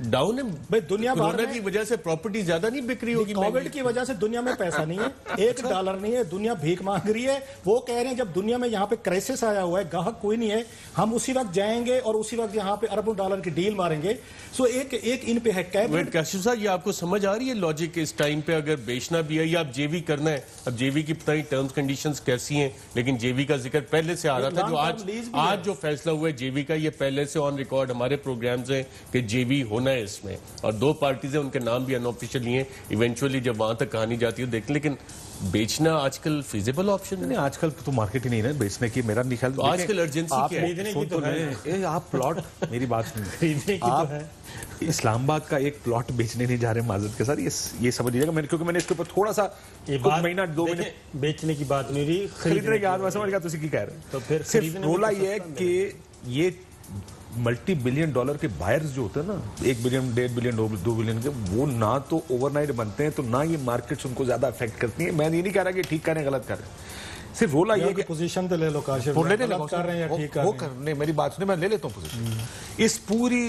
डाउन है भाई, दुनिया भर की वजह से प्रॉपर्टी ज्यादा नहीं बिक रही होगी, कोविड की वजह से दुनिया में पैसा नहीं है, $1 नहीं है, दुनिया भीख मांग रही है। वो कह रहे हैं जब दुनिया में यहाँ पे क्राइसिस आया हुआ है, ग्राहक कोई नहीं है, हम उसी वक्त जाएंगे और उसी वक्त यहाँ पे अरबों डॉलर की डील मारेंगे। सो एक इन पे है कैबिनेट। काशिफ साहब, ये आपको समझ आ रही है लॉजिक इस टाइम पे अगर बेचना भी है या आप जेवी करना है? अब जेवी की पता नहीं टर्म्स कंडीशंस कैसी हैं, लेकिन जेवी का जिक्र पहले से आ रहा था। जो आज जो फैसला हुआ है जेवी का, ये पहले से ऑन रिकॉर्ड हमारे प्रोग्राम्स हैं कि जेवी होना है इसमें, और 2 पार्टीज हैं, उनके नाम भी अनऑफिशियल नहीं है। इवेंचुअली जब वहां तक कहानी जाती है देख, लेकिन बेचना आजकल फिजिबल ऑप्शन नहीं, आजकल तो मार्केट ही नहीं है बेचने की, मेरा नहीं ख्याल। तो आजकल अर्जेंसी क्या है? आप प्लॉट मेरी बात सुनिए, आप इस्लामाबाद का एक प्लॉट बेचने नहीं जा रहे माजरत के साथ, ये समझ लीजिएगा, क्योंकि मैंने इसके ऊपर थोड़ा सा महीना 2 महीने बेचने की बात नहीं रही, खरीदने की बात समझ गया। तो की कह रहे, तो फिर सिर्फ रोला ये है कि ये $multi billion के बायर्स जो होते हैं ना, 1 बिलियन, 1.5 बिलियन, 2 बिलियन के, वो ना तो ओवरनाइट बनते हैं, तो ना ये मार्केट्स उनको ज्यादा अफेक्ट करती हैं। मैं ये नहीं कह रहा कि ठीक करें गलत करें, सिर्फ रोला ये कि पोजीशन तो ले लो काशिफ, कर रहे हैं या ठीक कर रहे हैं, मेरी बात सुने, मैं ले लेता हूँ पोजीशन। इस पूरी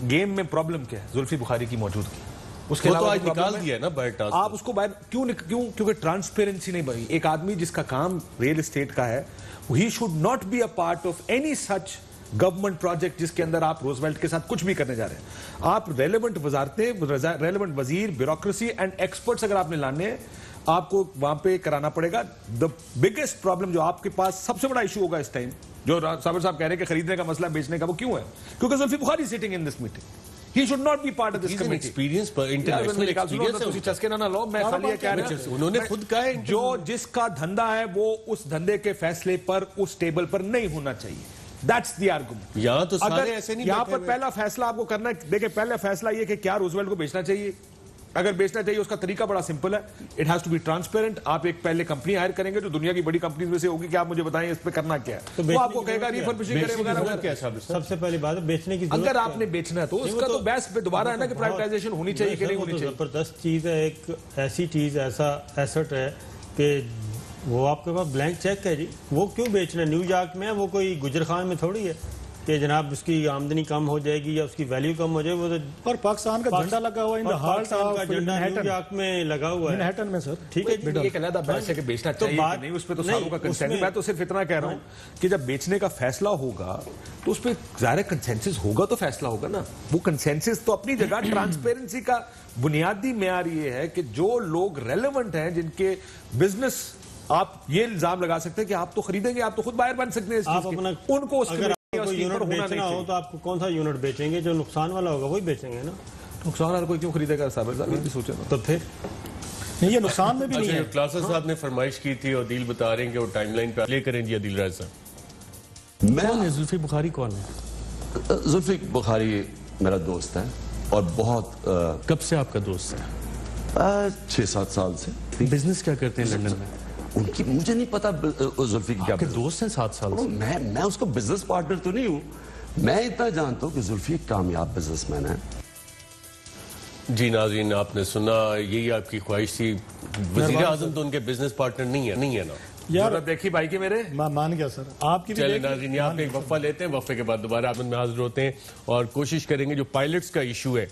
गेम में प्रॉब्लम क्या है? जुल्फी बुखारी की मौजूदगी, उसके अलावा तो निकाल दिया ना बाहर टास्क। आप उसको बाहर क्योंकि ट्रांसपेरेंसी नहीं बनी। एक आदमी जिसका काम रियल एस्टेट का है, he should not be a part of any such government project जिसके अंदर आप रोजवेल्ट के साथ कुछ भी करने जा रहे हैं। आप रेलेवेंट वजारतें, रेलेवेंट वजीर, ब्यूरोक्रेसी एंड एक्सपर्ट्स अगर आपने लाने हैं, आपको वहां पे कराना पड़ेगा। द बिगेस्ट प्रॉब्लम जो आपके पास सबसे बड़ा इशू होगा इस टाइम, जो साबिर साहब कह रहे हैं कि खरीदने का मसला, बेचने का, वो क्यों है? क्योंकि Zulfi Bukhari sitting in this meeting, he should not be part of this committee. Experience पर इंटरनेशनल एक्सपीरियंस चस्के ना लो, मैं खाली कह रहा हूं, उन्होंने खुद कहा है जो जिसका धंधा है वो उस धंधे के फैसले पर उस टेबल पर नहीं होना चाहिए। That's the argument. यहां तो सारे ऐसे नहीं, यहां पर पहला फैसला आपको करना है। देखिए, पहला फैसला ये कि क्या रूजवेल्ट को बेचना चाहिए। अगर बेचना चाहिए, उसका तरीका बड़ा सिंपल है, it has to be transparent. आप एक पहले कंपनी हायर करेंगे जो दुनिया की बड़ी कंपनीज में से होगी कि आप मुझे बताएं इस पे करना क्या है, तो वो आपको कहेगा रिफर्बिशिंग करें वगैरह। सबसे पहली बात है बेचने की, अगर आपने बेचना है तो उसका तो बेस पे दोबारा है ना कि प्राइवेटाइजेशन होनी चाहिए कि नहीं होनी चाहिए। जबरदस्त चीज है, एक ऐसी चीज, ऐसा एसेट है कि वो आपके पास ब्लैंक चेक है जी, वो क्यों बेचना? न्यूयॉर्क में है, वो कोई गुजर खान में थोड़ी है कि जनाब उसकी आमदनी कम हो जाएगी या उसकी वैल्यू कम हो जाए। वो तो और पाकिस्तान का झंडा लगा हुआ है, in the heart of New York में लगा हुआ है, मैनहट्टन में सर। ठीक है, एक अलग बहस है कि बेचना चाहिए कि नहीं, उस पे तो सारों का कंसेंसस। मैं तो सिर्फ इतना कह रहा हूं कि जब बेचने का फैसला होगा तो उस पे ज़ाहिर कंसेंसस होगा, तो फैसला होगा ना। वो कंसेंसस तो अपनी जगह, ट्रांसपेरेंसी का बुनियादी मेयार ये है कि जो लोग रेलेवेंट हैं, जिनके बिजनेस, आप ये इल्जाम लगा सकते हैं कि आप तो खरीदेंगे, आप तो खुद बाहर बन सकते हैं, आप अपना उनको यूनिट बेचना हो तो आपको कौन सा यूनिट बेचेंगे? जो नुकसान वाला होगा वही बेचेंगे ना। नुकसान हर कोई क्यों खरीदेगा साबिर साहब, ये भी सोचे तो फिर नहीं, ये नुकसान में भी नहीं है। क्लासेस साहब ने फरमाइश की थी और दिल बता रहे हैं कि वो टाइमलाइन पे प्ले करें जी। दिल राज साहब कौन है? जुल्फी बुखारी कौन है? जुल्फी बुखारी मेरा दोस्त है और बहुत कब से आपका दोस्त है? 6-7 साल से। बिजनेस क्या करते हैं लंदन में? उनकी मुझे नहीं पता जुल्फी की क्या आपके दोस्त हैं 7 साल से? मैं उसको बिजनेस पार्टनर तो नहीं हूँ, मैं इतना जानता हूँ कि जुल्फी एक कामयाब बिजनेसमैन है। जी नाज़रीन, आपने सुना, यही आपकी ख्वाहिश थी। वज़ीर आज़म तो उनके बिजनेस पार्टनर नहीं है ना यार। देखी भाई के मेरे मान गया सर, आपकी भी चले नाज़रीन, यहाँ पे एक वफ़ा लेते हैं, वफ़े के बाद दोबारा आप में हाजिर होते हैं और कोशिश करेंगे जो पायलट्स का इशू है,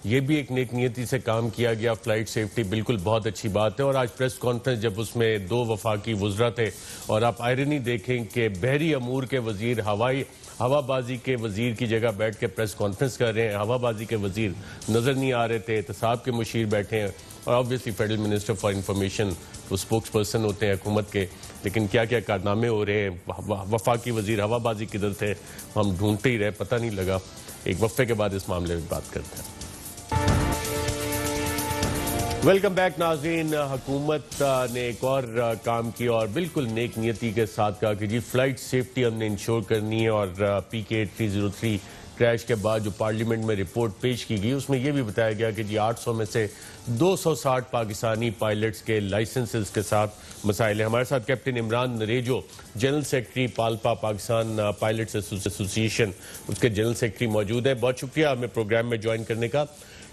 ये भी एक नेक नियति से काम किया गया। फ्लाइट सेफ्टी बिल्कुल बहुत अच्छी बात है। और आज प्रेस कॉन्फ्रेंस जब उसमें 2 वफाकी वुज़रा थे और आप आयरनी देखें कि बहरी अमूर के वज़ीर हवाबाजी के वज़ीर की जगह बैठ के प्रेस कॉन्फ्रेंस कर रहे हैं। हवाबाजी के वज़ीर नज़र नहीं आ रहे थे, एहतसाब के मुशीर बैठे हैं और obviously federal minister for information वो स्पोक्स पर्सन होते हैं हुकूमत के। लेकिन क्या क्या कारनामे हो रहे हैं, वफाकी वज़ीर हवाबाजी किधर थे, हम ढूंढते ही रहे, पता नहीं लगा। एक वफ़े के बाद इस मामले में बात करते हैं। वेलकम बैक नाज़रीन। हुकूमत ने एक और काम किया और बिल्कुल नेक नियति के साथ कहा कि जी फ्लाइट सेफ्टी हमने इंश्योर करनी है। और PK 303 क्रैश के बाद जो पार्लियामेंट में रिपोर्ट पेश की गई उसमें यह भी बताया गया कि जी 800 में से 260 पाकिस्तानी पायलट्स के लाइसेंसेस के साथ मसाइल है। हमारे साथ captain Imran Narejo, general secretary PALPA Pakistan pilots association, उसके जनरल सेक्रेटरी मौजूद है। बहुत शुक्रिया हमें प्रोग्राम में ज्वाइन करने का।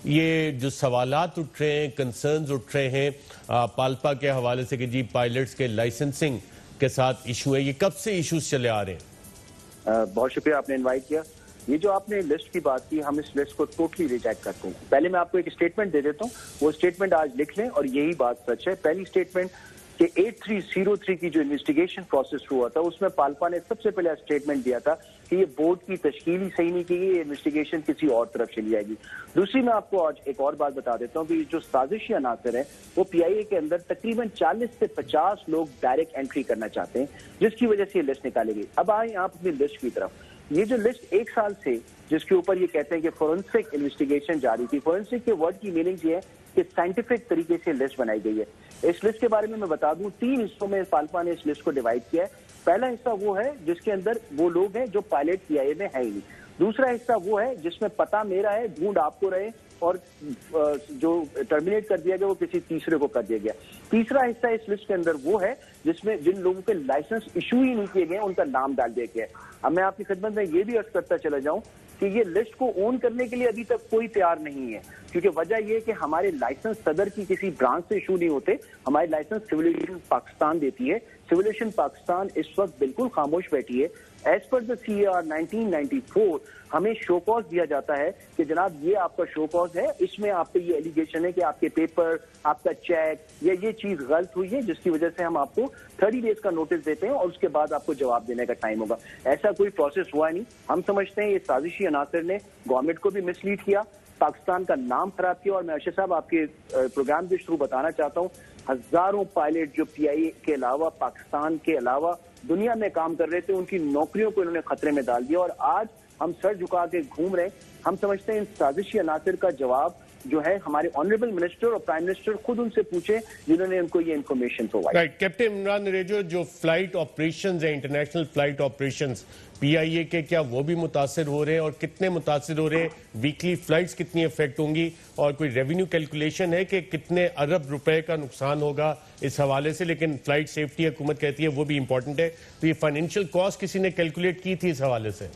ये जो सवालात उठ रहे हैं, कंसर्न्स उठ रहे हैं पालपा के हवाले से कि जी पायलट्स के लाइसेंसिंग के साथ इशू है, ये कब से इश्यूज चले आ रहे हैं? बहुत शुक्रिया आपने इनवाइट किया। ये जो आपने लिस्ट की बात की, हम इस लिस्ट को टोटली रिजेक्ट करते हैं। पहले मैं आपको एक स्टेटमेंट दे देता हूँ, वो स्टेटमेंट आज लिख लें और यही बात सच है। पहली स्टेटमेंट कि 8303 की जो इन्वेस्टिगेशन प्रोसेस हुआ था उसमें पालपा ने सबसे पहले स्टेटमेंट दिया था कि ये बोर्ड की तश्कील ही सही नहीं की गई, ये इन्वेस्टिगेशन किसी और तरफ चली जाएगी। दूसरी मैं आपको आज एक और बात बता देता हूँ कि जो साजिशी अनासर है वो PIA के अंदर तकरीबन 40 से 50 लोग डायरेक्ट एंट्री करना चाहते हैं, जिसकी वजह से ये लिस्ट निकाली गई। अब आए आप अपनी लिस्ट की तरफ। ये जो लिस्ट 1 साल से जिसके ऊपर ये कहते हैं कि फोरेंसिक इन्वेस्टिगेशन जारी थी, फोरेंसिक के वर्ड की मीनिंग ये है कि साइंटिफिक तरीके से लिस्ट बनाई गई है। इस लिस्ट के बारे में मैं बता दूं, 3 हिस्सों में पालपा ने इस लिस्ट को डिवाइड किया है। पहला हिस्सा वो है जिसके अंदर वो लोग हैं जो पायलट PIA में है ही नहीं। दूसरा हिस्सा वो है जिसमें पता मेरा है, ढूंढ आपको रहे और जो टर्मिनेट कर दिया गया वो किसी तीसरे को कर दिया गया। तीसरा हिस्सा इस लिस्ट के अंदर वो है जिसमें जिन लोगों के लाइसेंस इशू ही नहीं किए गए उनका नाम डाल दिया गया है। अब मैं आपकी खिदमत में ये भी अर्ज करता चला जाऊं कि ये लिस्ट को ओन करने के लिए अभी तक कोई तैयार नहीं है, क्योंकि वजह यह है कि हमारे लाइसेंस सदर की किसी ब्रांच से इशू नहीं होते। हमारे लाइसेंस सिविल एविएशन पाकिस्तान देती है। सिविल एविएशन पाकिस्तान इस वक्त बिल्कुल खामोश बैठी है। एज पर द CAR 1994 हमें शो कॉज दिया जाता है कि जनाब ये आपका शो कॉज है, इसमें आप पे ये एलिगेशन है कि आपके पेपर, आपका चेक या ये चीज गलत हुई है, जिसकी वजह से हम आपको 30 डेज का नोटिस देते हैं और उसके बाद आपको जवाब देने का टाइम होगा। ऐसा कोई प्रोसेस हुआ नहीं। हम समझते हैं ये साजिशी अनासर ने गवर्नमेंट को भी मिसलीड किया, पाकिस्तान का नाम खराब किया। और मैं अर्शद साहब आपके प्रोग्राम के थ्रू बताना चाहता हूँ, हजारों पायलट जो PIA के अलावा, पाकिस्तान के अलावा दुनिया में काम कर रहे थे, उनकी नौकरियों को इन्होंने खतरे में डाल दिया और आज हम सर झुका के घूम रहे हैं। हम समझते हैं इन साजिशी अनासर का जवाब जो है हमारे ऑनरेबल मिनिस्टर और प्राइम मिनिस्टर खुद उनसे पूछे जिन्होंने उनको ये information provide. Right, captain Imran Narejo, जो फ्लाइट ऑपरेशंस है, इंटरनेशनल फ्लाइट ऑपरेशंस PIA के, क्या वो भी मुतासिर हो रहे हैं और कितने मुतासिर हो रहे हैं? वीकली फ्लाइट्स कितनी इफेक्ट होंगी और कोई रेवेन्यू कैलकुलेशन है कि कितने अरब रुपए का नुकसान होगा इस हवाले से? लेकिन फ्लाइट सेफ्टी हुकूमत कहती है वो भी इंपॉर्टेंट है, तो ये फाइनेंशियल कॉस्ट किसी ने कैलकुलेट की थी इस हवाले से?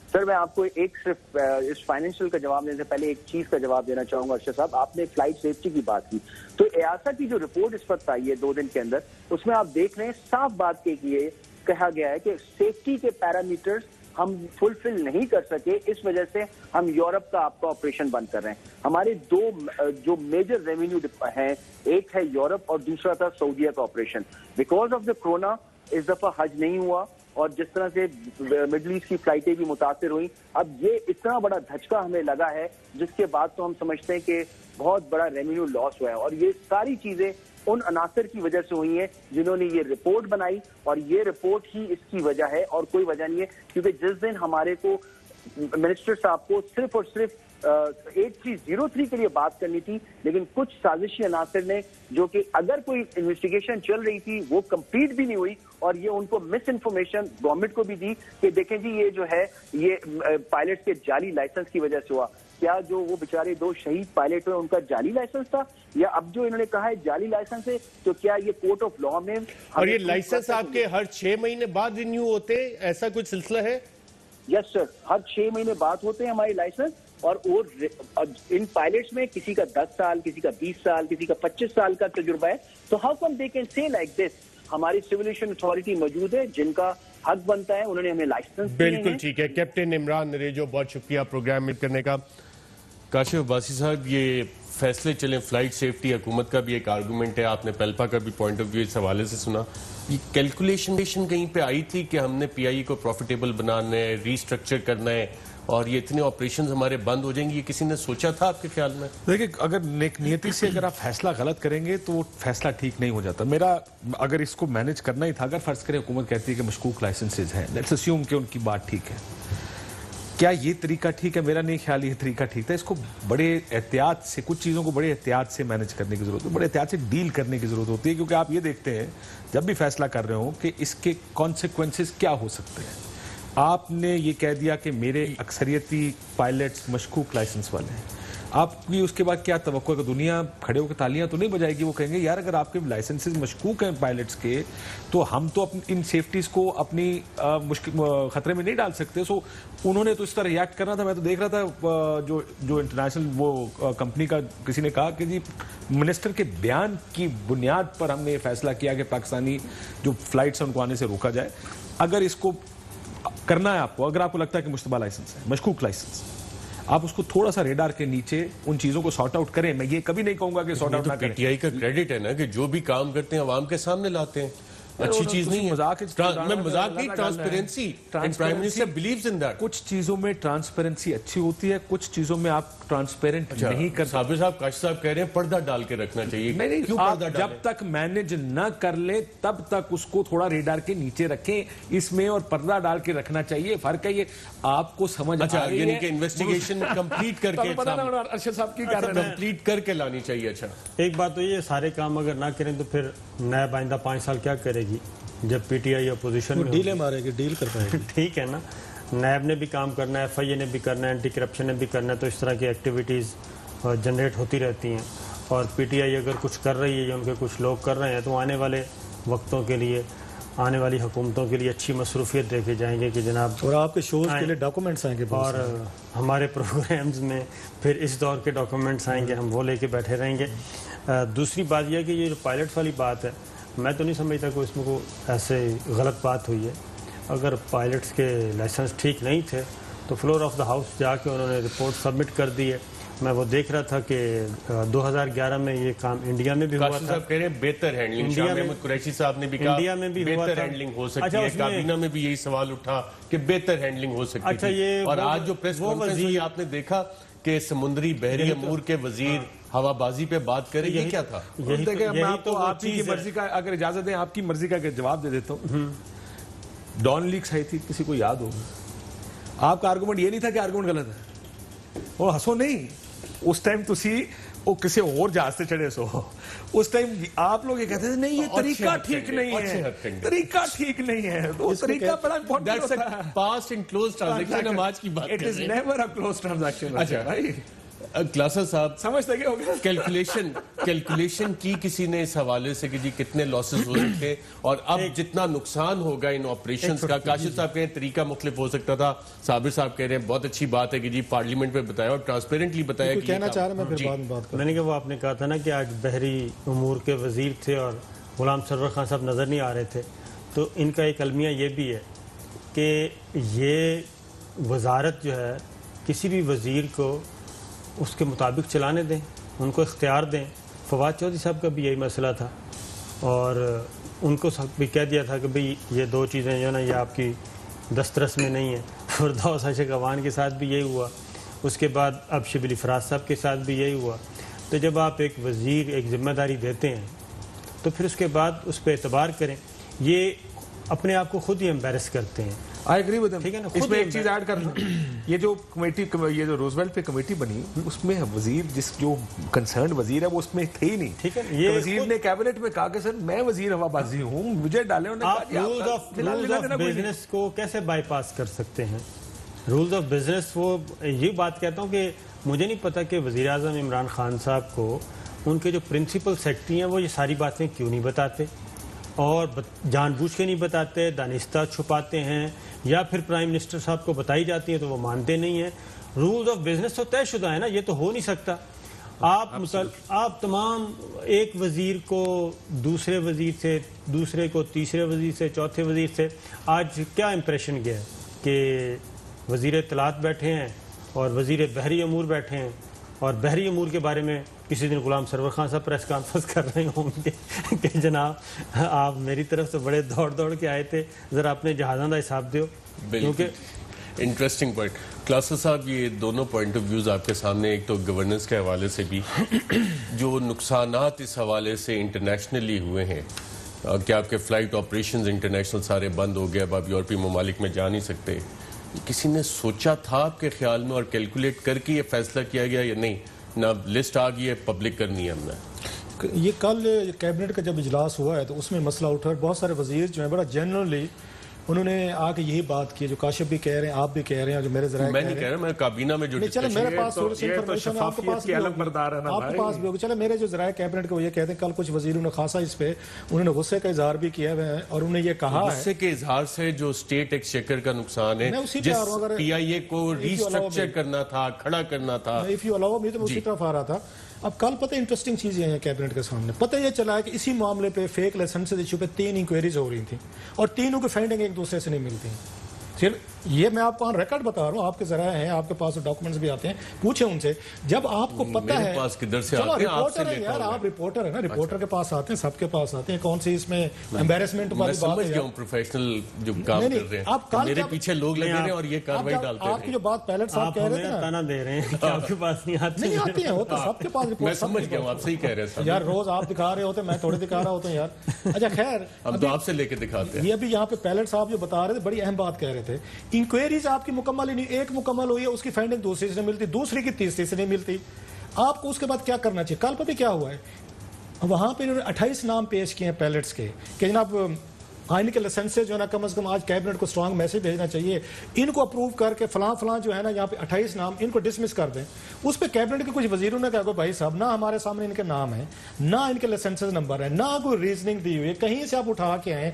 सर मैं आपको एक सिर्फ इस फाइनेंशियल का जवाब देने से पहले एक चीज का जवाब देना चाहूंगा। अर्शद साहब, आपने फ्लाइट सेफ्टी की बात की, तो EASA की जो रिपोर्ट इस वक्त आई है 2 दिन के अंदर, उसमें आप देख रहे हैं साफ बात की कहा गया है कि सेफ्टी के पैरामीटर्स हम फुलफिल नहीं कर सके, इस वजह से हम यूरोप का आपका ऑपरेशन बंद कर रहे हैं। हमारे 2 जो मेजर रेवेन्यू हैं, एक है यूरोप और दूसरा था सऊदीया का operation. Because of the corona इस दफा हज नहीं हुआ और जिस तरह से मिडल ईस्ट की फ्लाइटें भी मुतासिर हुई। अब ये इतना बड़ा धचका हमें लगा है जिसके बाद तो हम समझते हैं कि बहुत बड़ा रेवेन्यू लॉस हुआ है और ये सारी चीजें उन अनासर की वजह से हुई है जिन्होंने ये रिपोर्ट बनाई और ये रिपोर्ट ही इसकी वजह है और कोई वजह नहीं है। क्योंकि जिस दिन हमारे को मिनिस्टर साहब को सिर्फ और सिर्फ 8303 के लिए बात करनी थी, लेकिन कुछ साजिशी अनासर ने, जो कि अगर कोई इन्वेस्टिगेशन चल रही थी वो कंप्लीट भी नहीं हुई, और ये उनको मिस इन्फॉर्मेशन गवर्नमेंट को भी दी कि देखें जी ये जो है ये पायलट के जाली लाइसेंस की वजह से हुआ। क्या जो वो बेचारे 2 शहीद पायलट हुए उनका जाली लाइसेंस था, या अब जो इन्होंने कहा है जाली लाइसेंस है, तो क्या ये कोर्ट ऑफ लॉ में? और ये लाइसेंस आपके हर 6 महीने बाद रिन्यू होते, ऐसा कुछ सिलसिला है? यस सर, हर 6 महीने बाद होते हैं हमारे लाइसेंस, और इन पायलट्स में किसी का 10 साल, किसी का 20 साल, किसी का 25 साल का तजुर्बा है। तो how come they can say like this? हमारी सिविल एविएशन अथॉरिटी मौजूद है, जिनका हक बनता है, उन्होंने हमें लाइसेंस दिए हैं। बिल्कुल ठीक है। कैप्टन इमरान नरेजो, बहुत शुक्रिया प्रोग्राम में करने का। काशिफ अब्बासी साहब, ये फैसले चले, फ्लाइट सेफ्टी हुकूमत का भी एक आर्गूमेंट है, आपने पेल्पा का भी पॉइंट ऑफ व्यू इस हवाले से सुना। ये कैलकुलेशन कहीं पे आई थी कि हमने पीआईई को प्रॉफिटेबल बनाना है, रीस्ट्रक्चर करना है, और ये इतने ऑपरेशंस हमारे बंद हो जाएंगे, ये किसी ने सोचा था आपके ख्याल में? देखिए, अगर नेक नियति से अगर आप फैसला गलत करेंगे तो वो फैसला ठीक नहीं हो जाता। मेरा अगर इसको मैनेज करना ही था, अगर फर्ज करें हुकूमत कहती है कि मशकूक लाइसेंसेज हैं, लेट्स अज्यूम कि उनकी बात ठीक है, क्या ये तरीका ठीक है? मेरा नहीं ख्याल ये तरीका ठीक था। इसको बड़े एहतियात से, कुछ चीज़ों को बड़े एहतियात से मैनेज करने की जरूरत है, बड़े एहतियात से डील करने की जरूरत होती है, क्योंकि आप ये देखते हैं जब भी फैसला कर रहे हो कि इसके कॉन्सिक्वेंसेस क्या हो सकते हैं। आपने ये कह दिया कि मेरे अक्सरियती पायलट्स मशकूक लाइसेंस वाले हैं, आपकी उसके बाद क्या तवक्को है कि दुनिया खड़े होकर तालियां तो नहीं बजाएगी? वो कहेंगे यार अगर आपके लाइसेंसेस मशकूक हैं पायलट्स के, तो हम तो इन सेफ्टीज को अपनी खतरे में नहीं डाल सकते। सो उन्होंने तो इस तरह रिएक्ट करना था। मैं तो देख रहा था जो इंटरनेशनल वो कंपनी का किसी ने कहा कि जी मिनिस्टर के बयान की बुनियाद पर हमने ये फैसला किया कि पाकिस्तानी जो फ्लाइट्स हैं उनको आने से रोका जाए। अगर इसको करना है आपको, अगर आपको लगता है कि मुश्तबा लाइसेंस है, मशकूक लाइसेंस, आप उसको थोड़ा सा रेडार के नीचे उन चीजों को सॉर्ट आउट करें। मैं ये कभी नहीं कहूंगा कि सॉर्ट आउट ना करें। पीटीआई का क्रेडिट है ना कि जो भी काम करते हैं अवाम के सामने लाते हैं, अच्छी चीज नहीं है। मजाक नहीं, transparency, and prime minister believes in that. कुछ चीजों में ट्रांसपेरेंसी अच्छी होती है, कुछ चीजों में आप ट्रांसपेरेंट नहीं कर। साबिर साहब, काश साहब कह रहे हैं पर्दा डाल के रखना चाहिए। नहीं, क्यों पर्दा डालें? जब तक मैनेज न कर ले तब तक उसको थोड़ा रेडार के नीचे रखें। इसमें और पर्दा डाल के रखना चाहिए, फर्क है ये। आपको समझ अच्छा, यानी कि इन्वेस्टिगेशन कंप्लीट करके अरशद साहब की कंप्लीट करके लानी चाहिए। अच्छा, एक बात तो ये, सारे काम अगर ना करें तो फिर नायब आइंदा 5 साल क्या करेगी जब पीटीआई अपोजिशन में डीलें मारेगी, डील कर पाएगी। ठीक है ना, नायब ने भी काम करना है, एफआईए ने भी करना है, एंटी करप्शन ने भी करना है, तो इस तरह की एक्टिविटीज़ जनरेट होती रहती हैं। और पीटीआई अगर कुछ कर रही है या उनके कुछ लोग कर रहे हैं, तो आने वाले वक्तों के लिए, आने वाली हुकूमतों के लिए अच्छी मसरूफियत देखे जाएंगे कि जनाब, और आपके शोज़ के लिए डॉक्यूमेंट्स आएंगे, और हमारे प्रोग्राम्स में फिर इस दौर के डॉक्यूमेंट्स आएंगे, हम वो लेके बैठे रहेंगे। दूसरी बात यह कि ये जो पायलट्स वाली बात है, मैं तो नहीं समझता कोई इसमें को ऐसे गलत बात हुई है। अगर पायलट्स के लाइसेंस ठीक नहीं थे तो फ्लोर ऑफ द हाउस जाके उन्होंने रिपोर्ट सबमिट कर दी है। मैं वो देख रहा था कि 2011 में ये काम इंडिया में भी हुआ था। साहब कह रहे हैं बेहतर हैंडलिंग, शाह महमूद कुरैशी साहब ने भी कहा इंडिया में भी बेहतर हैंडलिंग हो सकती है। काबीना में भी यही सवाल उठा कि बेहतर हैंडलिंग हो सकती है। अच्छा, ये और आज जो प्रेस कॉन्फ्रेंस हुई आपने देखा कि समुद्री बहरी अमूर के वजीर हवाबाजी पे बात करें, ये क्या था? मैं आपको आपकी मर्जी का, अगर इजाजत दें, आपकी मर्जी का जवाब दे देता हूँ। डॉन लीक्स आई थी, किसी को याद होगा। आपका आर्गुमेंट ये नहीं था कि आर्गुमेंट गलत है, वो हंसो नहीं। उस टाइम तुसी वो किसी और जहाज से चढ़े सो, उस टाइम आप लोग ये कहते थे नहीं ये तरीका ठीक नहीं है, तरीका ठीक नहीं है। तो तरीका बड़ा इंपॉर्टेंट होता है। पास्ट एंड क्लोज ट्रांजैक्शन हम आज की बात कर रहे हैं। It is never a close transaction. अच्छा भाई, क्लासा साहब समझते क्या होगा? कैलकुलेशन की किसी ने इस हवाले से कि जी कितने लॉसेस हो सकते हैं और अब जितना नुकसान होगा इन ऑपरेशंस का। काशिफ साहब कह रहे हैं तरीका मुख्तलिफ हो सकता था, साबिर साहब कह रहे हैं बहुत अच्छी बात है कि जी पार्लियामेंट में बताया और ट्रांसपेरेंटली बताया कि कहना चाह रहा मैं फिर बाद में बात करूं। मैंने कहा वो आपने कहा था ना कि आज बहरी उमूर के वजीर थे और गुलाम सरवर खान साहब नज़र नहीं आ रहे थे, तो इनका एक अलमिया ये भी है कि ये वजारत जो है किसी भी वजीर को उसके मुताबिक चलाने दें, उनको इख्तियार दें। फवाद चौधरी साहब का भी यही मसला था और उनको भी कह दिया था कि भाई ये 2 चीज़ें जो ना ये आपकी दस्तरस में नहीं है। फिरदौस अशक अवान के साथ भी यही हुआ, उसके बाद अब शिबिली फराज साहब के साथ भी यही हुआ। तो जब आप एक वज़ीर एक ज़िम्मेदारी देते हैं तो फिर उसके बाद उस पर एतबार करें। ये अपने आप को खुद ही एम्बेरस करते हैं। आई एग्री विद ठीक है ना। इसमें एक चीज ऐड कर लूं, ये जो कमेटी, ये जो रोजवेल्ट पे कमेटी बनी, उसमें वजीर, जो कंसर्न वजीर है वो उसमें थे ही नहीं। ठीक है, ये वजीर ने कैबिनेट में कहा कि सर मैं वजीर हवाबाजी हूँ, मुझे डाले। आप रूल्स ऑफ बिजनेस को कैसे बाईपास कर सकते हैं? रूल्स ऑफ बिजनेस, वो ये बात कहता हूँ कि मुझे नहीं पता कि वजीर आज़म इमरान खान साहब को उनके जो प्रिंसिपल सेक्रेटरी हैं वो ये सारी बातें क्यों नहीं बताते, और जानबूझ के नहीं बताते, दानिस्ता छुपाते हैं, या फिर प्राइम मिनिस्टर साहब को बताई जाती है तो वो मानते नहीं हैं। रूल्स ऑफ बिजनेस तो तयशुदा है ना, ये तो हो नहीं सकता। आप तमाम एक वजीर को दूसरे वजीर से, दूसरे को तीसरे वजीर से, चौथे वजीर से, आज क्या इंप्रेशन गया कि वजीर इत्तलात बैठे हैं और वजीर बहरी अमूर बैठे हैं, और बहरी अमूर के बारे में किसी दिन गुलाम सरवर खान साहब प्रेस कॉन्फ्रेंस कर रहे होंगे कि जनाब आप मेरी तरफ से बड़े दौड़ दौड़ के आए थे, ज़रा अपने जहाज़ों का हिसाब दो। क्योंकि इंटरेस्टिंग पॉइंट क्लासर साहब, ये दोनों पॉइंट ऑफ व्यूज़ आपके सामने, एक तो गवर्नेंस के हवाले से भी जो नुकसानात इस हवाले से इंटरनेशनली हुए हैं, कि आपके फ़्लाइट ऑपरेशंस इंटरनेशनल सारे बंद हो गए, अब आप यूरोपीय ममालिक में जा नहीं सकते। किसी ने सोचा था आपके ख्याल में और कैलकुलेट करके ये फैसला किया गया या नहीं? ना लिस्ट आ गई है, पब्लिक करनी है हमने। ये कल कैबिनेट का जब इजलास हुआ है तो उसमें मसला उठा, बहुत सारे वजीर जो है बड़ा जनरली उन्होंने आके यही बात की, जो काशिफ भी कह रहे हैं, आप भी कह रहे हैं, जो मेरे जरा मैं नहीं कह रहा, मैं काबीना में जो चले मेरे पास थोड़ी सी इंफॉर्मेशन है, आपके पास भी आपके पास भी होगी। चले मेरे जो जराए कैबिनेट के वो ये कहते हैं, कल कुछ वजीरों ने खासा इस पे उन्होंने गुस्से का इजहार भी किया है, और उन्होंने ये कहा है गुस्से के इजहार से जो स्टेट एक्सचेकर का नुकसान है, जिस PIA को रीस्ट्रक्चर करना था, खड़ा करना था, इफ यू अलाउ मी, तो मैं उसी तरफ आ रहा था। अब कल पता इंटरेस्टिंग चीज़ ये है कैबिनेट के सामने, पता ये चला है कि इसी मामले पे फेक लाइसेंसेस इशू पे 3 इंक्वायरीज हो रही थी और तीनों की फाइंडिंग एक दूसरे से नहीं मिलती। फिर ये मैं आपको रिकॉर्ड बता रहा हूँ, आपके जरा हैं, आपके पास डॉक्यूमेंट्स भी आते हैं, पूछे उनसे। जब आपको पता है, पास किधर से आते हैं, रिपोर्टर है यार, आप रिपोर्टर है ना, रिपोर्टर के पास आते हैं, सबके पास आते हैं, कौन सी इसमें एम्बेरसमेंट वाली बात है? प्रोफेशनल जो काम कर रहे हैं, आप मेरे पीछे लोग लगे हैं और ये कार्रवाई डालते हैं। आपकी जो बात पायलट साहब कह रहे थे ना, दे रहे हैं आपके पास नहीं आती है, वो तो सबके पास रिपोर्ट। मैं समझ गया, आप सही कह रहे हैं यार, रोज आप दिखा रहे होते, मैं थोड़े दिखा रहा होता यार। अच्छा खैर, हम तो आपसे लेके दिखाते हैं। ये भी यहाँ पे पायलट साहब जो बता रहे थे, बड़ी अहम बात कह रहे थे, इंक्वायरीज आपकी मुकम्मल नहीं, एक मुकम्मल हुई है, उसकी फाइंडिंग दूसरी से नहीं मिलती, दूसरी की तीसरी से नहीं मिलती। आपको उसके बाद क्या करना चाहिए? कल पता क्या हुआ है, वहां पे इन्होंने 28 नाम पेश किए हैं पैलेट्स के कि जनाब आइन के लाइसेंसेज जो है ना, कम से कम आज कैबिनेट को स्ट्रांग मैसेज भेजना चाहिए, इनको अप्रूव करके फलां जो है ना, यहाँ पे 28 नाम इनको डिसमिस कर दें। उस पर कैबिनेट के कुछ वजीरों ने कहा, भाई साहब ना हमारे सामने इनके नाम है, ना इनके लाइसेंसेज नंबर है, ना कोई रीजनिंग दी हुई है, कहीं से आप उठा के आए,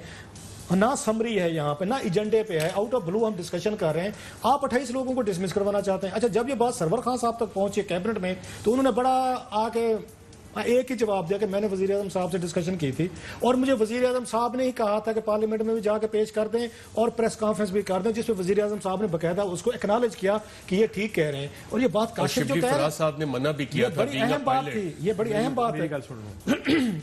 ना समरी है यहाँ पे, ना एजेंडे पे है, आउट ऑफ ब्लू हम डिस्कशन कर रहे हैं, आप 28 लोगों को डिसमिस करवाना चाहते हैं। अच्छा, जब ये बात सरवर खान साहब तक पहुंची कैबिनेट में, तो उन्होंने बड़ा आके एक ही जवाब दिया कि मैंने वजीर आज़म साहब से डिस्कशन की थी और मुझे वजीर आज़म साहब ने ही कहा था कि पार्लियामेंट में भी जाके पेश कर दें और प्रेस कॉन्फ्रेंस भी कर दें, जिसपे वजीर आज़म साहब ने बकायदा उसको एक्नॉलेज किया कि ये ठीक कह रहे हैं। और ये बात काशिफ जो कह रहे हैं, साहब ने मना भी किया था, बड़ी अहम बात थी, ये बड़ी अहम बात है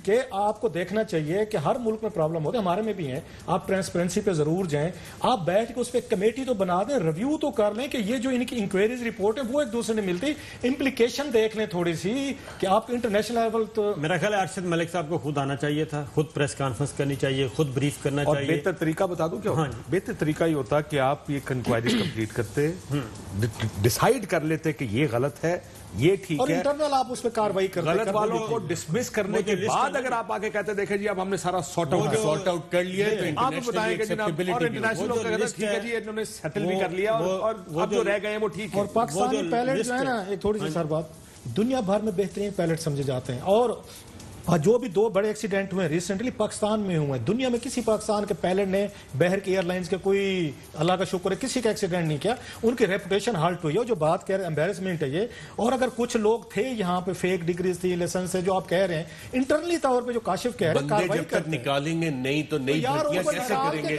कि आपको देखना चाहिए कि हर मुल्क में प्रॉब्लम होते हैं, हमारे में भी है। आप ट्रांसपेरेंसी पे जरूर जाएं, आप बैठ के उस पर कमेटी तो बना दें, रिव्यू तो कर लें कि ये जो इनकी इंक्वायरीज रिपोर्ट है वो एक दूसरे ने मिलती, इम्प्लीकेशन देख लें थोड़ी सी कि आप इंटरनेशनल लेवल। तो मेरा ख्याल है अरशद मलिक साहब को खुद आना चाहिए था, खुद प्रेस कॉन्फ्रेंस करनी चाहिए, खुद ब्रीफ करना चाहिए। और बेहतर तरीका बता दूं क्या? हाँ, बेहतर तरीका ये होता कि आप ये इंक्वायरी कंप्लीट करते, डिसाइड कर लेते कि ये गलत है, ये ठीक है, इंटरनल आप उस पर कार्रवाई करते, गलत वालों को डिसमिस करने के बाद अगर आप आके कहते देखें जी अब हमने सारा सॉर्ट आउट कर लिया, तो आप बताएंगे जनाब, और इंटरनेशनल लोग कहते हैं ठीक है जी इन्होंने सेटल भी कर लिया और अब जो रह गए हैं वो ठीक है। और पाकिस्तानी पैलेट जो है ना, एक थोड़ी सी सर बात, दुनिया भर में बेहतरीन पैलेट समझे जाते हैं। और जो भी 2 बड़े एक्सीडेंट हुए रिसेंटली पाकिस्तान में हुए, दुनिया में किसी पाकिस्तान के पायलट ने बहर की एयरलाइंस के कोई, अल्लाह का शुक्र है, किसी का एक्सीडेंट नहीं किया, उनकी रेपुटेशन हर्ट हुई है। जो बात कह रहे हैं एम्बेरसमेंट है ये। और अगर कुछ लोग थे यहाँ पे, फेक डिग्रीज थी, लाइसेंस है, जो आप कह रहे हैं, इंटरनली तौर पे जो काशिफ कह रहे हैं, कार्रवाई करते निकालेंगे नहीं तो नहीं, कैसे करेंगे?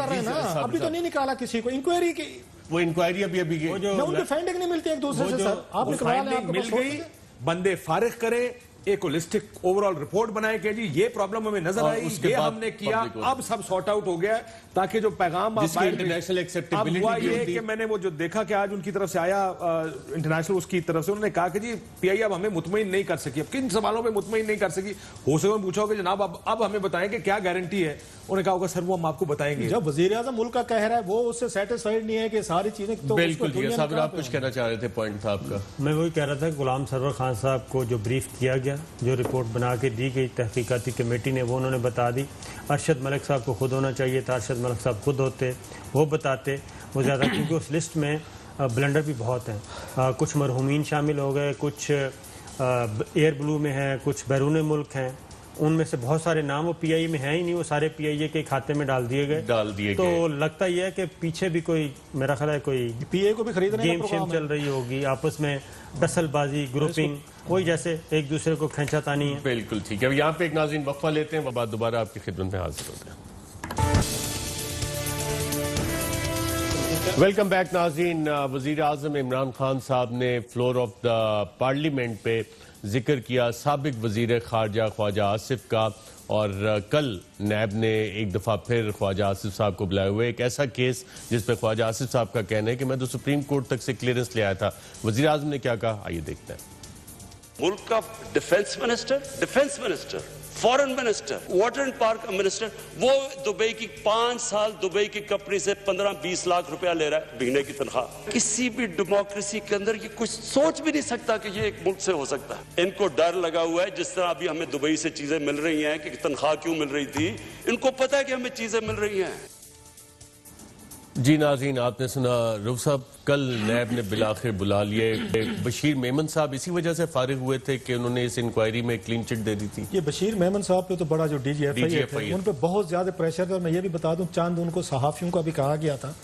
अभी तो नहीं निकाला किसी को, इंक्वायरी की वो इंक्वायरी अभी उनकी फाइंडिंग नहीं मिलती एक दूसरे से। सर आप मिल गई, बंदे फारिग करें, एक होलिस्टिक ओवरऑल रिपोर्ट बनाए कि जी ये प्रॉब्लम हमें नजर आई, ये हमने किया, अब सब सॉर्ट आउट हो गया, ताकि जो पैगाम इंटरनेशनल एक्सेप्टेबिलिटी ये कि मैंने वो जो देखा कि आज उनकी तरफ से आया इंटरनेशनल उसकी तरफ से, उन्होंने कहा कि जी पीआईए अब हमें मुतमईन नहीं कर सकी, अब किन सवालों पे मुतमईन नहीं कर सकी, हो सके पूछा होगा जनाब अब हमें बताएं कि क्या गारंटी है, उन्होंने कहा होगा सर वो हम आपको बताएंगे। जब वजीर आज़म मुल्क का कह रहा है वो उससे सेटिस्फाइड नहीं है कि सारी चीजें, तो बिल्कुल साहब आप कुछ कहना चाह रहे थे, पॉइंट था आपका। मैं वही कह रहा था, गुलाम सरवर खान साहब को जो ब्रीफ किया गया, जो रिपोर्ट बना के दी गई तहकीकाती कमेटी ने, वो उन्होंने बता दी। अरशद मलिक साहब को खुद होना चाहिए था, अरशद मलिक साहब खुद होते, वो बताते वो ज़्यादा, क्योंकि उस लिस्ट में ब्लंडर भी बहुत हैं। कुछ मरहूमीन शामिल हो गए, कुछ एयर ब्लू में हैं, कुछ बैरून मुल्क हैं, उनमें से बहुत सारे नाम वो पीआईए में है ही नहीं, वो सारे पीआईए के खाते में डाल दिए गए। तो लगता ही है कि पीछे भी कोई, मेरा ख्याल है कोई पीआईए को भी खरीदने गेम शेम चल रही होगी, आपस में टसलबाजी, ग्रुपिंग, वही जैसे एक दूसरे को खींचातानी है। बिल्कुल ठीक है, अब यहाँ पे एक नाज़रीन वक्फा लेते हैं, बाद दोबारा आपकी खिदमत में हाजिर होते हैं। वेलकम बैक नाज़रीन। वज़ीर आज़म इमरान खान साहब ने फ्लोर ऑफ द पार्लियामेंट पे जिक्र किया साबिक वज़ीर ख़ारजा ख्वाजा आसिफ का, और कल नैब ने एक दफ़ा फिर ख्वाजा आसिफ साहब को बुलाए हुए एक ऐसा केस जिस पर ख्वाजा आसिफ साहब का कहना है कि मैं तो सुप्रीम कोर्ट तक से क्लियरेंस ले आया था। वज़ीर आज़म ने क्या कहा, आइए देखते हैं। मुल्क का defence minister, foreign minister, water and park minister, वो दुबई की 5 साल दुबई की कंपनी से 15-20 लाख रुपया ले रहा है महीने की तनख्वाह। किसी भी डेमोक्रेसी के अंदर ये कुछ सोच भी नहीं सकता कि ये एक मुल्क से हो सकता है। इनको डर लगा हुआ है, जिस तरह अभी हमें दुबई से चीजें मिल रही हैं कि तनख्वाह क्यों मिल रही थी, इनको पता है कि हमें चीजें मिल रही हैं। जी नाज़रीन, आपने सुना रूफ साहब, कल नैब ने बिलाखिर बुला लिए। बशीर मेमन साहब इसी वजह से फारिग हुए थे कि उन्होंने इस इंक्वायरी में क्लीन चिट दे दी थी। ये बशीर मेमन साहब पे तो बड़ा जो डीजीएफआई है उन पे बहुत ज्यादा प्रेशर था। और मैं ये भी बता दूं, चंद उनको सहाफियों का भी कहा गया था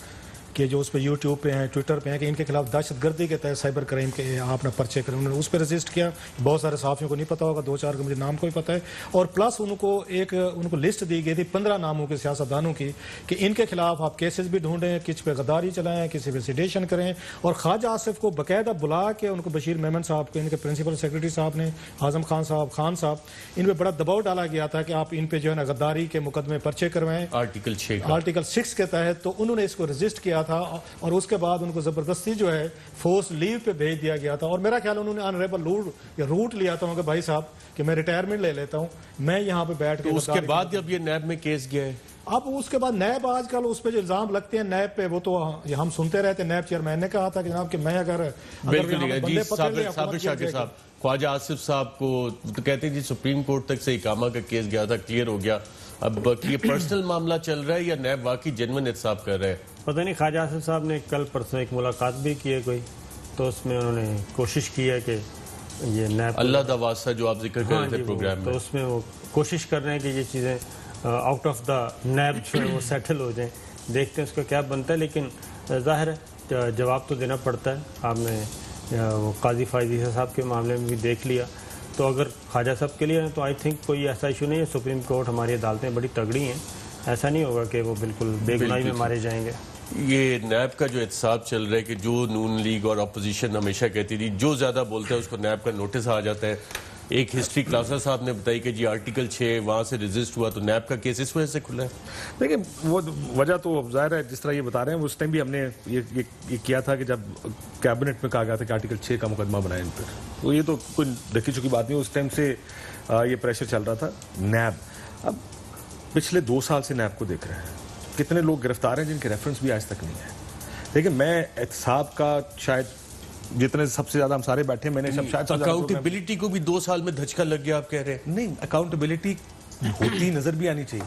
कि जो उस पर यूट्यूब पे हैं, ट्विटर पे हैं, कि इनके खिलाफ दहशतगर्दी के तहत साइबर क्राइम के आपने पर्चे करें, उन्होंने उस पर रजिस्ट किया। बहुत सारे सहाफियों को नहीं पता होगा, 2-4 को मुझे नाम को ही पता है। और प्लस उनको लिस्ट दी गई थी 15 नामों के सियासतदानों की कि इनके खिलाफ आप केसेस भी ढूंढें, किस पे गद्दारी चलाएं, किसी पे सिडेशन करें। और ख्वाजा आसिफ को बाकायदा बुला के उनको बशीर मेमन साहब को, इनके प्रिंसिपल सेक्रेटरी साहब ने, आजम खान साहब, इन पर बड़ा दबाव डाला गया था कि आप इन पे जो है ना गद्दारी के मुकदमे पर्चे करवाएं आर्टिकल 6 के तहत। तो उन्होंने इसको रजिस्ट किया था और उसके बाद उनको जबरदस्ती जो है फोर्स लीव पे भेज दिया गया था। और मेरा ख्याल उन्होंने अनरेबल रूट लिया था कि भाई साहब कि मैं रिटायरमेंट ले लेता हूं, मैं यहाँ पे बैठ के। उसके बाद जब ये नैब में केस गया है, अब उसके बाद नैब आजकल उस पे जो इल्जाम लगते हैं नैब पे, वो तो हम सुनते रहते हैं। नैब चेयरमैन ने कहा था कि जनाब कि मैं अगर ख्वाजा आसिफ साहब को तो कहते हैं जी सुप्रीम कोर्ट तक से इकामा का केस गया था, क्लियर हो गया। अब ये पर्सनल मामला चल रहा है या नैब वाकई जेन्युइन इंसाफ कर रहा है, पता नहीं। ख्वाजा आसिफ साहब ने कल परसों एक मुलाकात भी की है कोई, तो उसमें उन्होंने कोशिश की है कि ये नैब, अल्लाह दा वास्ता जो आप जिक्र कर रहे थे प्रोग्राम में, तो उसमें वो कोशिश कर रहे हैं कि ये चीज़ें आउट ऑफ द नैब जो है वो सेटल हो जाएं। देखते हैं उसका क्या बनता है, लेकिन जाहिर है जवाब तो देना पड़ता है। आपने वो काजी फायजी साहब के मामले में भी देख लिया, तो अगर ख्वाजा साहब के लिए है तो आई थिंक कोई ऐसा इशू नहीं है। सुप्रीम कोर्ट, हमारी अदालतें बड़ी तगड़ी हैं, ऐसा नहीं होगा कि वो बिल्कुल बेगुनाही में मारे जाएंगे। ये नैब का जो एहतसाब चल रहा है कि जो नून लीग और अपोजिशन हमेशा कहती थी जो ज़्यादा बोलता है उसको नैब का नोटिस आ जाता है। एक हिस्ट्री क्लासर साहब ने बताई कि जी आर्टिकल 6 वहाँ से रजिस्ट हुआ, तो नैब का केस इस वजह से खुला है। देखिए वो वजह तो जाहिर है, जिस तरह ये बता रहे हैं, उस टाइम भी हमने ये किया था कि जब कैबिनेट में कहा गया था कि आर्टिकल 6 का मुकदमा बनाए इन पर, तो ये तो कोई देखी चुकी बात नहीं। उस टाइम से ये प्रेशर चल रहा था। नैब अब पिछले 2 साल से नैब को देख रहे हैं, कितने लोग गिरफ्तार हैं जिनके रेफरेंस भी आज तक नहीं है। देखिए मैं एहतसाब का शायद जितने सबसे ज्यादा हम सारे बैठे, मैंने सब शायद अकाउंटेबिलिटी को भी 2 साल में धचका लग गया, आप कह रहे हैं। नहीं, अकाउंटेबिलिटी होती नजर भी आनी चाहिए।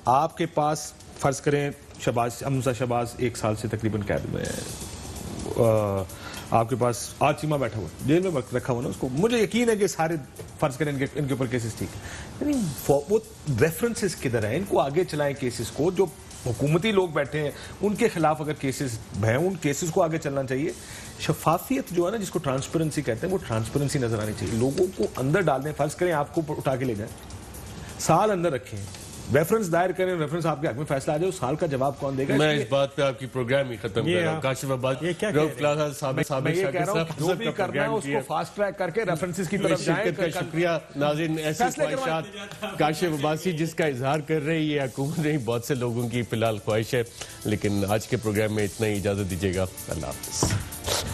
आपके पास फर्ज करें शहबाज 1 साल से तकरीबन कैद में है, आपके पास आज चीमा बैठा हुआ जेल में रखा हुआ ना, उसको मुझे यकीन है कि सारे फर्ज करें इनके ऊपर केसेस ठीक है, वो रेफरेंसेस किधर है, इनको आगे चलाएं केसेस को। जो हुकूमती लोग बैठे हैं उनके खिलाफ अगर केसेस हैं, उन केसेस को आगे चलना चाहिए। शफाफियत जो है ना, जिसको ट्रांसपेरेंसी कहते हैं, वो ट्रांसपेरेंसी नजर आनी चाहिए। लोगों को अंदर डाल दें, फर्ज करें आपको उठा के ले जाए, साल अंदर रखें, रेफरेंस दायर करें, रेफरेंस आपके हक में फैसला आ जाए, उस हाल का जवाब कौन देगा? मैं इस बात पे आपकी प्रोग्राम ही खत्म कर रहा हूं। काशिफ अब्बास, रऊफ क्लास साबिक मैं ये कह रहा हूं जो भी करना है उसको फास्ट ट्रैक करके रेफरेंसेस की तरफ जाएं। का शुक्रिया नाज़रीन। ऐसी ख्वाहिशात काशिफ अब्बासी जिसका इजहार कर रही है हुकूमत नहीं, बहुत से लोगों की फिलहाल ख्वाहिश है। लेकिन आज के प्रोग्राम में इतना ही, इजाजत दीजिएगा, अल्लाह हाफिज।